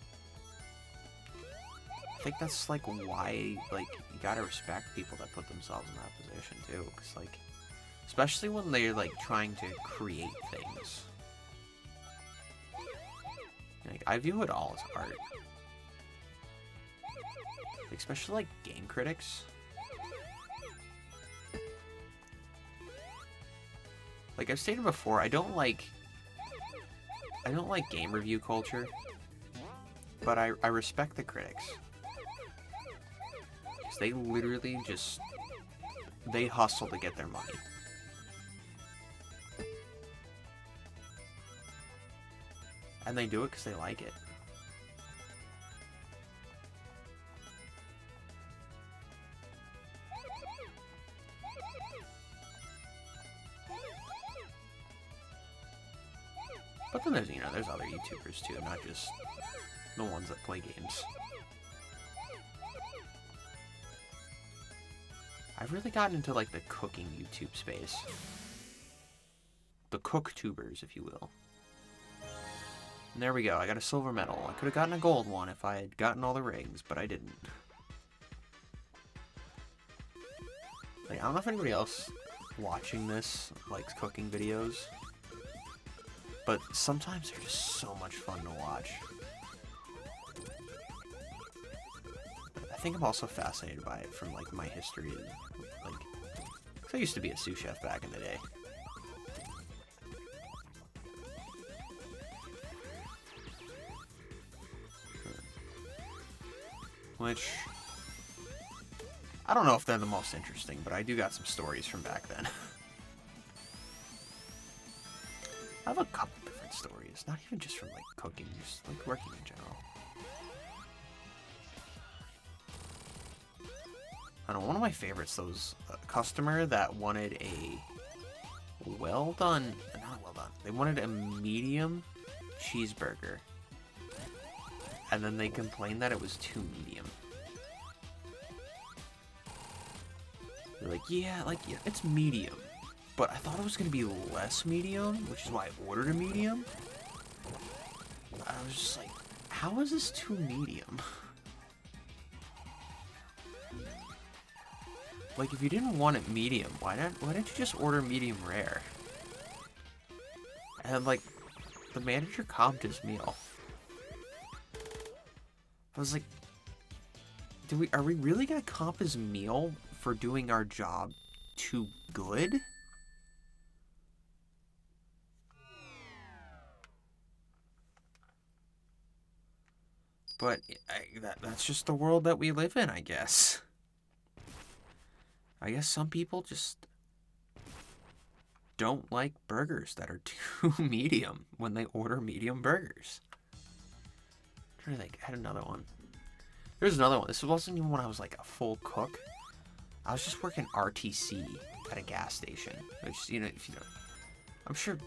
I think that's like why like you gotta respect people that put themselves in that position too, because like especially when they're like trying to create things. Like, I view it all as art. Especially like game critics. Like I've stated before, I don't like game review culture, but I respect the critics. Because they literally just, they hustle to get their money. And they do it because they like it. But then there's, you know, there's other YouTubers too, not just the ones that play games. I've really gotten into like the cooking YouTube space. The cooktubers, if you will. And there we go, I got a silver medal. I could have gotten a gold one if I had gotten all the rings, but I didn't. Like, I don't know if anybody else watching this likes cooking videos, but sometimes they're just so much fun to watch. I think I'm also fascinated by it from like my history, like, 'cause I used to be a sous chef back in the day. Which, I don't know if they're the most interesting, but I do got some stories from back then. I have a couple different stories, not even just from like cooking, just like working in general. I don't know, one of my favorites, those customer that wanted a well done, not well done, they wanted a medium cheeseburger. And then they complained that it was too medium. They're like, yeah, it's medium. But I thought it was going to be less medium, which is why I ordered a medium. I was just like, how is this too medium? Like, if you didn't want it medium, why didn't you just order medium rare? And like, the manager comped his meal. I was like, are we really gonna comp his meal for doing our job too good? But that's just the world that we live in, I guess. I guess some people just don't like burgers that are too medium when they order medium burgers. I'm trying to think, I had another one. There's another one. This wasn't even when I was like a full cook. I was just working RTC at a gas station. Which, you know, if you don't, I'm sure,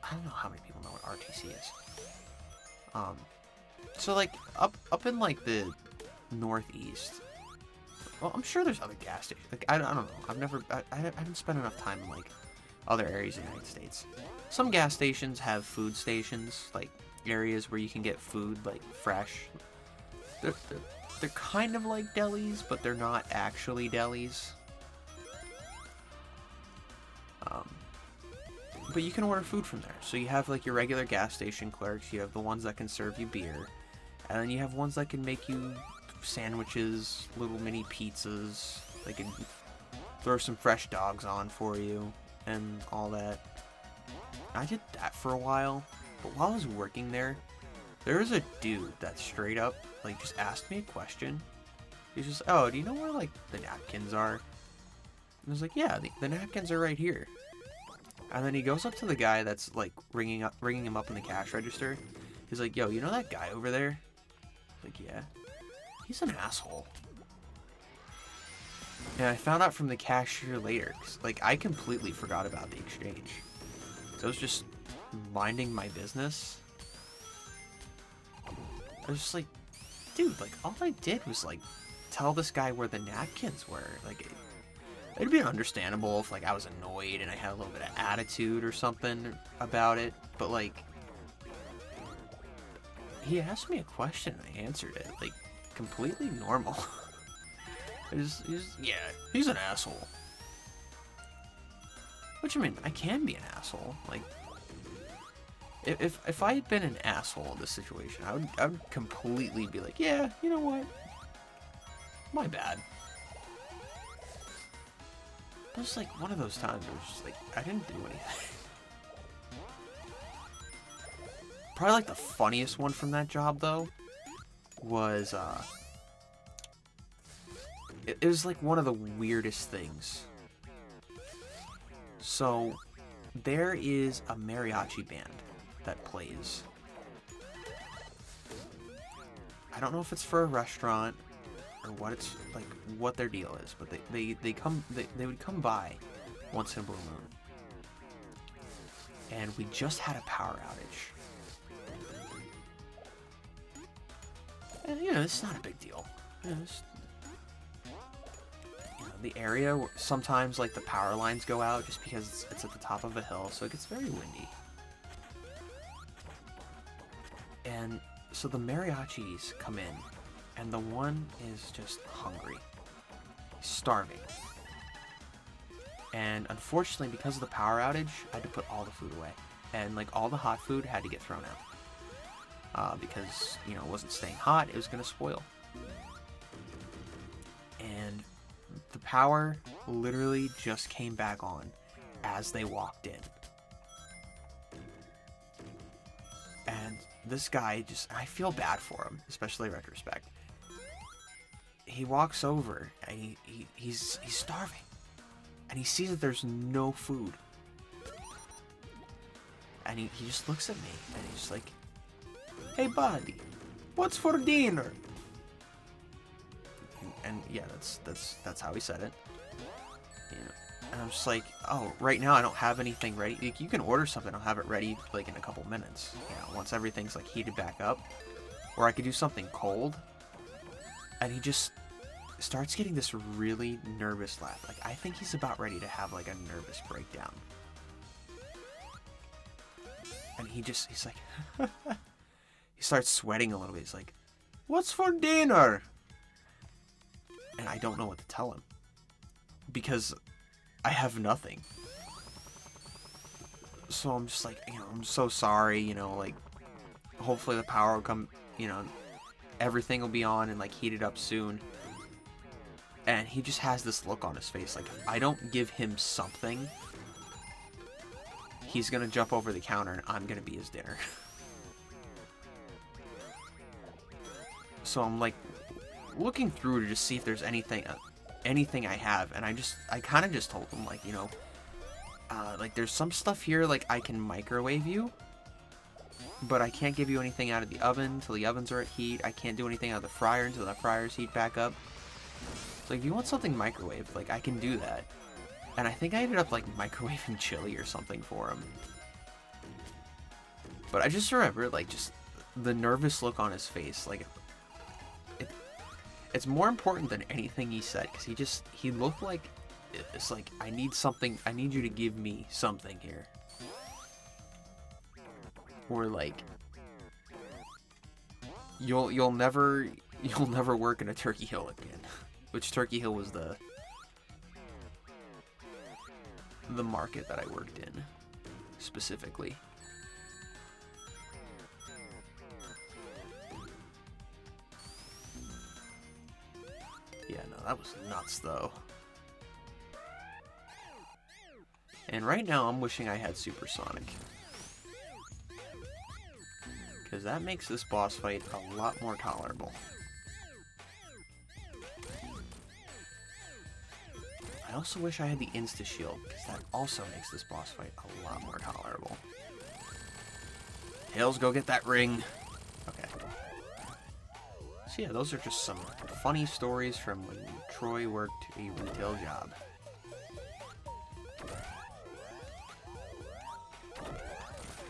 I don't know how many people know what RTC is. So like up in like the Northeast. Well, I'm sure there's other gas stations. Like I don't know. I haven't spent enough time in like other areas of the United States. Some gas stations have food stations, like areas where you can get food, like fresh. They're kind of like delis, but they're not actually delis. But you can order food from there. So you have like your regular gas station clerks, you have the ones that can serve you beer, and then you have ones that can make you sandwiches, little mini pizzas. They can throw some fresh dogs on for you and all that. I did that for a while, but while I was working there was a dude that straight up like just asked me a question. He's just, oh, do you know where like the napkins are? And I was like, yeah, the napkins are right here. And then he goes up to the guy that's like ringing him up in the cash register. He's like, yo, you know that guy over there? I'm like, yeah. He's an asshole. And I found out from the cashier later, 'cause, like, I completely forgot about the exchange. So I was just minding my business. I was just like, dude, like, all I did was, like, tell this guy where the napkins were. Like, it'd be understandable if, like, I was annoyed and I had a little bit of attitude or something about it. But, like, he asked me a question and I answered it. Like, completely normal. Yeah, he's an asshole. Which, I mean, I can be an asshole. Like, if I had been an asshole in this situation, I would completely be like, yeah, you know what? My bad. But it's like one of those times where it's just like, I didn't do anything. Probably like the funniest one from that job, though, was, it was like one of the weirdest things. So, there is a mariachi band that plays. I don't know if it's for a restaurant or what it's like, what their deal is, but they would come by once in a blue moon. And we just had a power outage. And, you know, it's not a big deal. You know, the area, sometimes like the power lines go out just because it's at the top of a hill, so it gets very windy. And so the mariachis come in, and the one is just hungry, starving. And unfortunately, because of the power outage, I had to put all the food away, and like all the hot food had to get thrown out because, you know, it wasn't staying hot; it was gonna spoil. And the power literally just came back on as they walked in. And this guy just, I feel bad for him, especially in retrospect. He walks over and he's starving. And he sees that there's no food. And he just looks at me and he's like, hey buddy, what's for dinner? And yeah, that's how he said it. You know, and I'm just like, oh, right now I don't have anything ready. Like, you can order something, I'll have it ready like in a couple minutes. You know, once everything's like heated back up, or I could do something cold. And he just starts getting this really nervous laugh. Like, I think he's about ready to have like a nervous breakdown. And he's like, he starts sweating a little bit. He's like, what's for dinner? And I don't know what to tell him, because I have nothing. So I'm just like, you know, I'm so sorry, you know, like, hopefully the power will come, you know, everything will be on and like heated up soon. And he just has this look on his face, like, if I don't give him something, he's gonna jump over the counter and I'm gonna be his dinner. So I'm like looking through to just see if there's anything I have, and I kind of just told him, like, you know, like, there's some stuff here, like, I can microwave you, but I can't give you anything out of the oven until the ovens are at heat. I can't do anything out of the fryer until the fryers heat back up. So, like, if you want something microwaved, like, I can do that. And I think I ended up, like, microwaving chili or something for him. But I just remember, like, just the nervous look on his face, like, it's more important than anything he said, because he looked like it's like, I need something, I need you to give me something here. Or like, you'll never work in a Turkey Hill again. Which Turkey Hill was the market that I worked in, specifically. Yeah, no, that was nuts, though. And right now, I'm wishing I had Supersonic. Because that makes this boss fight a lot more tolerable. I also wish I had the Insta-Shield, because that also makes this boss fight a lot more tolerable. Tails, go get that ring! Okay. So yeah, those are just some funny stories from when Troy worked a retail job.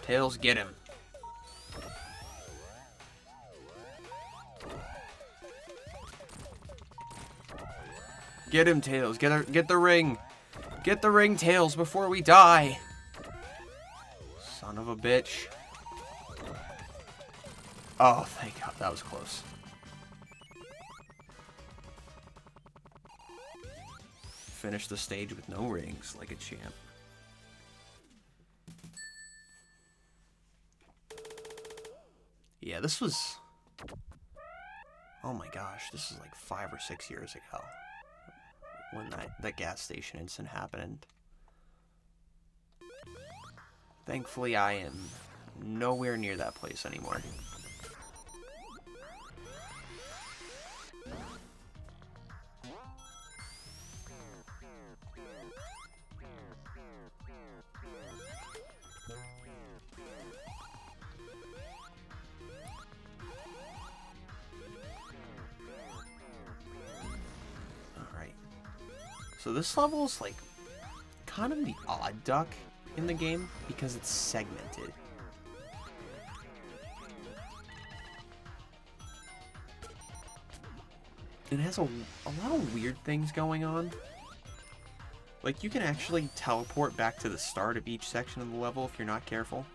Tails, get him! Get him, Tails. Get the ring. Get the ring, Tails, before we die. Son of a bitch. Oh, thank God. That was close. Finish the stage with no rings, like a champ. Yeah, this was... Oh my gosh, this is like 5 or 6 years ago. When that gas station incident happened. Thankfully, I am nowhere near that place anymore. So this level is like kind of the odd duck in the game because it's segmented. It has a lot of weird things going on. Like, you can actually teleport back to the start of each section of the level if you're not careful.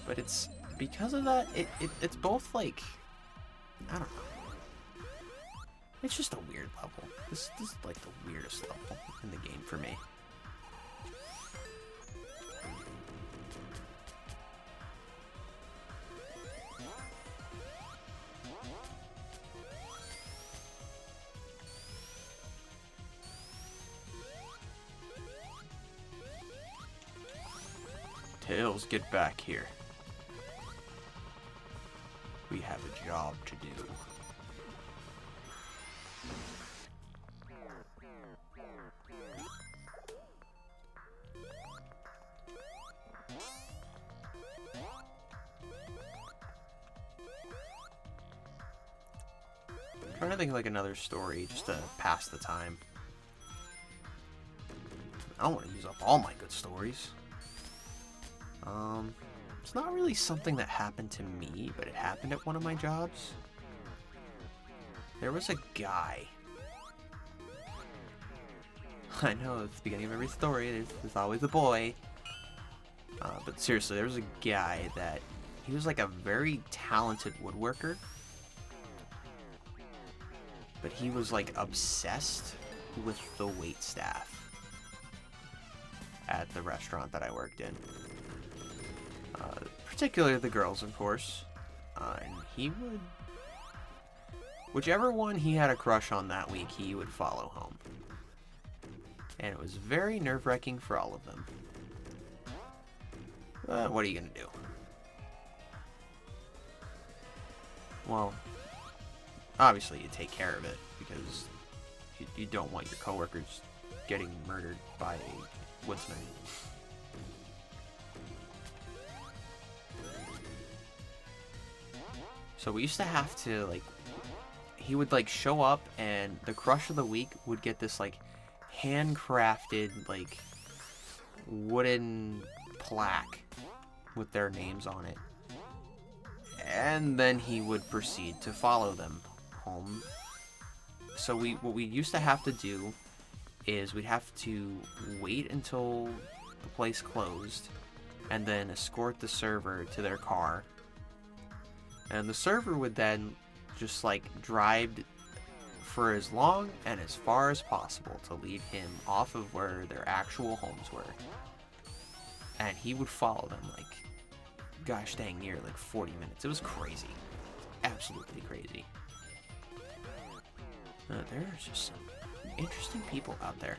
But it's because of that, it's both like, I don't know. It's just a weird level. This is like the weirdest level in the game for me. Tails, get back here. We have a job to do. I'm trying to think of like another story just to pass the time. I don't want to use up all my good stories. It's not really something that happened to me, but it happened at one of my jobs. There was a guy. I know, at the beginning of every story, there's always a boy. But seriously, there was a guy that, he was like a very talented woodworker. But he was like obsessed with the waitstaff at the restaurant that I worked in. Particularly the girls, of course. And he would... Whichever one he had a crush on that week, he would follow home. And it was very nerve-wracking for all of them. What are you gonna do? Well, obviously you take care of it, because you don't want your coworkers getting murdered by a woodsman. So we used to have to, like, he would, like, show up, and the crush of the week would get this, like, handcrafted, like, wooden plaque with their names on it. And then he would proceed to follow them home. So what we used to have to do is we'd have to wait until the place closed and then escort the server to their car. And the server would then just like drive for as long and as far as possible to lead him off of where their actual homes were. And he would follow them like, gosh dang near like 40 minutes. It was crazy. Absolutely crazy. There's just some interesting people out there.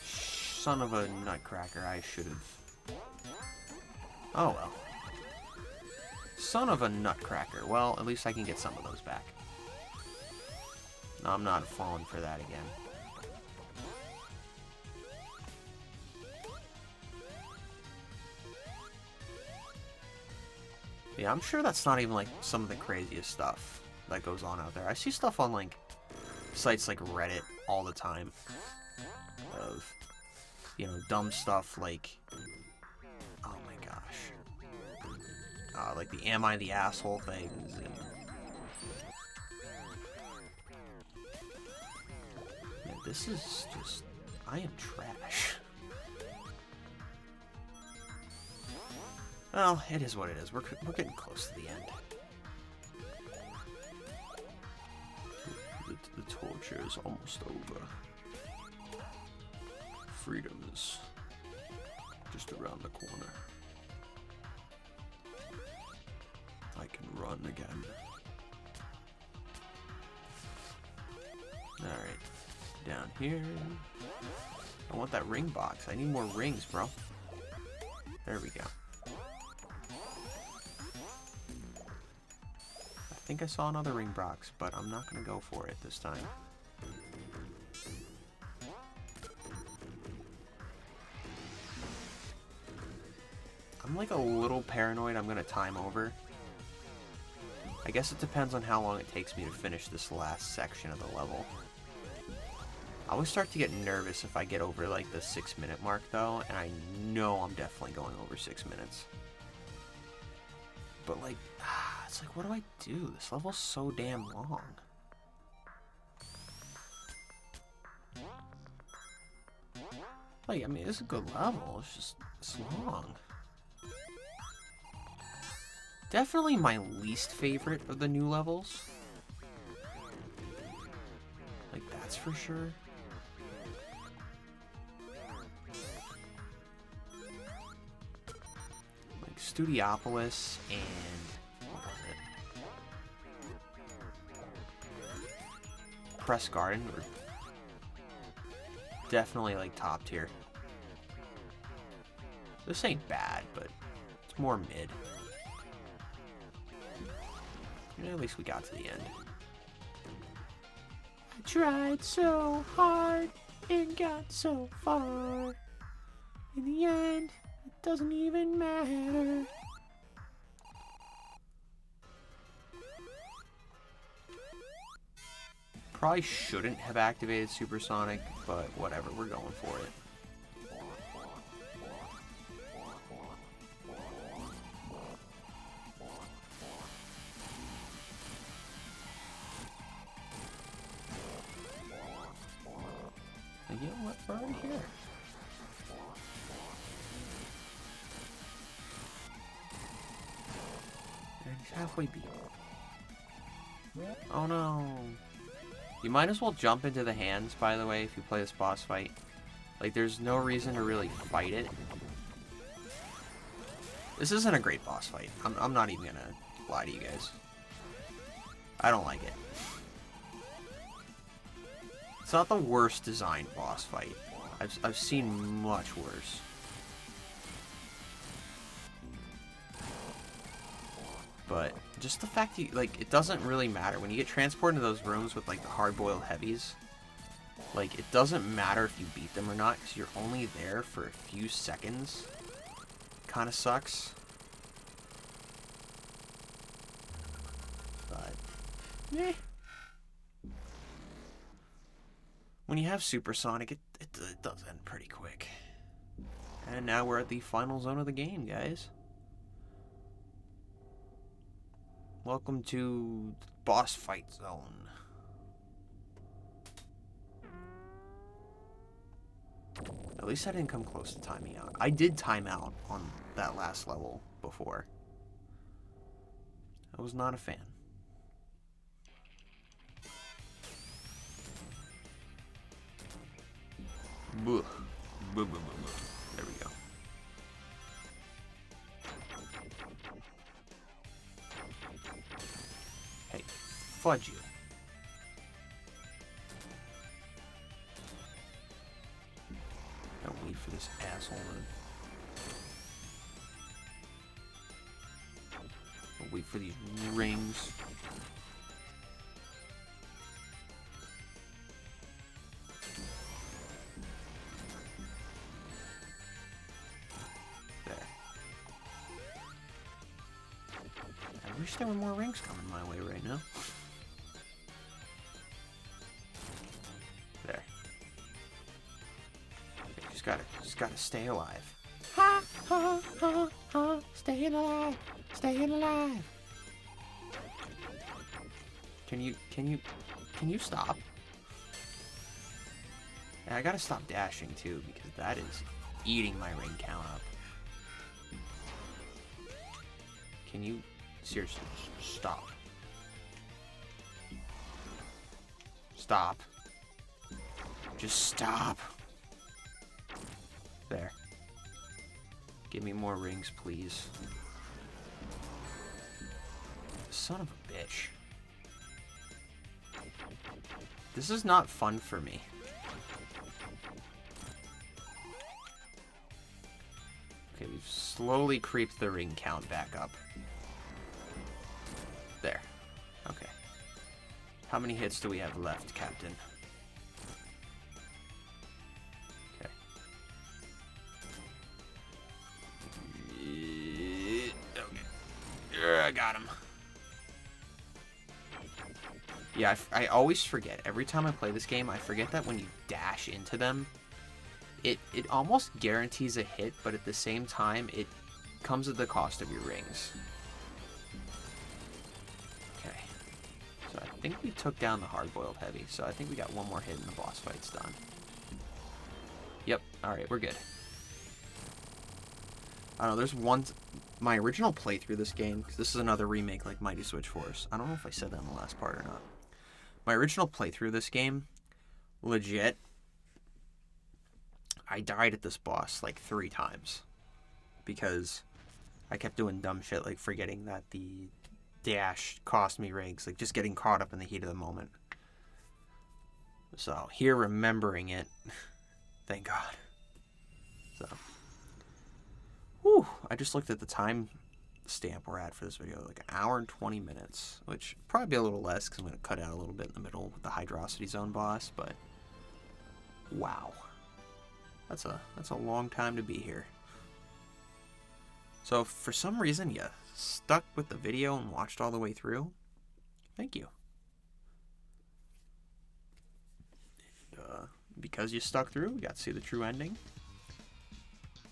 Son of a nutcracker, I should have... Oh well. Son of a nutcracker. Well, at least I can get some of those back. No, I'm not falling for that again. Yeah, I'm sure that's not even like some of the craziest stuff that goes on out there. I see stuff on like sites like Reddit all the time of, you know, dumb stuff like, oh my gosh, like the "Am I the Asshole" things. And, man, this is just, I am trash. Well, it is what it is. We're getting close to the end. The torture is almost over. Freedom is just around the corner. I can run again. Alright. Down here. I want that ring box. I need more rings, bro. There we go. I think I saw another ring box, but I'm not going to go for it this time. I'm like a little paranoid I'm going to time over. I guess it depends on how long it takes me to finish this last section of the level. I always start to get nervous if I get over like the 6-minute mark though, and I know I'm definitely going over 6 minutes. But like, it's like, what do I do? This level's so damn long. Like, I mean, it's a good level, it's just, it's long. Definitely my least favorite of the new levels. Like, that's for sure. Like, Studiopolis and... what was it? Press Garden were definitely, like, top tier. This ain't bad, but it's more mid. At least we got to the end. I tried so hard and got so far. In the end, it doesn't even matter. Probably shouldn't have activated Supersonic, but whatever, we're going for it. You know what? We're already here. And he's halfway beat. Oh no. You might as well jump into the hands, by the way, if you play this boss fight. Like, there's no reason to really fight it. This isn't a great boss fight. I'm not even gonna lie to you guys. I don't like it. It's not the worst designed boss fight. I've seen much worse. But just the fact that, like, it doesn't really matter. When you get transported into those rooms with, like, the hard-boiled heavies, like, it doesn't matter if you beat them or not, because you're only there for a few seconds. Kind of sucks. But, eh. when you have Supersonic, it does end pretty quick. And now we're at the final zone of the game, guys. Welcome to boss fight zone. At least I didn't come close to timing out. I did time out on that last level before. I was not a fan. Boo. Boo, boo, boo, boo. There we go. Hey, fudge you. Gotta wait for this asshole to... Wait for these rings. There. I wish there were more rings coming my way right now. There. Okay, just gotta stay alive. Ha ha ha ha! Staying alive. Staying alive. Can you stop? And I gotta stop dashing too, because that is eating my ring count up. Can you seriously stop? Stop. Just stop. There. Give me more rings, please. Son of a bitch. This is not fun for me. Okay, we've slowly creeped the ring count back up. There. Okay. How many hits do we have left, Captain? Okay. Okay. I got him. Yeah, I always forget. Every time I play this game, I forget that when you dash into them, it almost guarantees a hit, but at the same time, it comes at the cost of your rings. Okay. So I think we took down the hard-boiled heavy, so I think we got one more hit and the boss fight's done. Yep. Alright, we're good. I don't know, there's one... My original playthrough of this game, because this is another remake like Mighty Switch Force. I don't know if I said that in the last part or not. My original playthrough of this game, legit, I died at this boss like 3 times. Because I kept doing dumb shit like forgetting that the dash cost me rings. Like just getting caught up in the heat of the moment. So, here remembering it, thank God. So, whew, I just looked at the time stamp we're at for this video, like 1 hour and 20 minutes, which probably be a little less because I'm going to cut out a little bit in the middle with the Hydrosity Zone boss, but wow. That's a long time to be here. So, if for some reason you stuck with the video and watched all the way through, thank you. Because you stuck through, we got to see the true ending.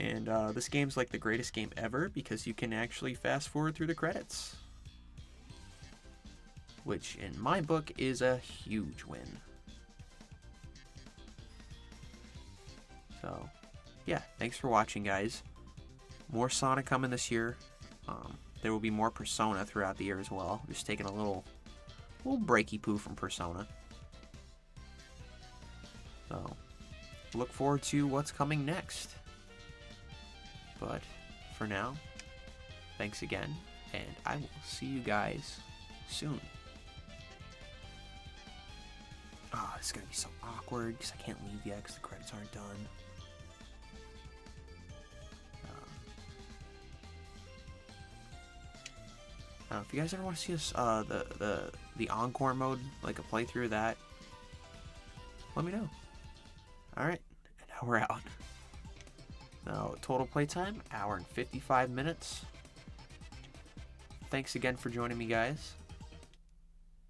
And this game's like the greatest game ever because you can actually fast forward through the credits. Which, in my book, is a huge win. So, yeah, thanks for watching, guys. More Sonic coming this year. There will be more Persona throughout the year as well. Just taking a little breaky poo from Persona. So, look forward to what's coming next. But, for now, thanks again, and I will see you guys soon. Oh, this is going to be so awkward, because I can't leave yet, because the credits aren't done. If you guys ever want to see us, the Encore mode, like a playthrough of that, let me know. Alright, and now we're out. Now, total playtime, 1 hour and 55 minutes. Thanks again for joining me, guys.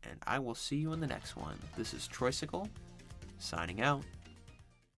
And I will see you in the next one. This is Troysicle, signing out.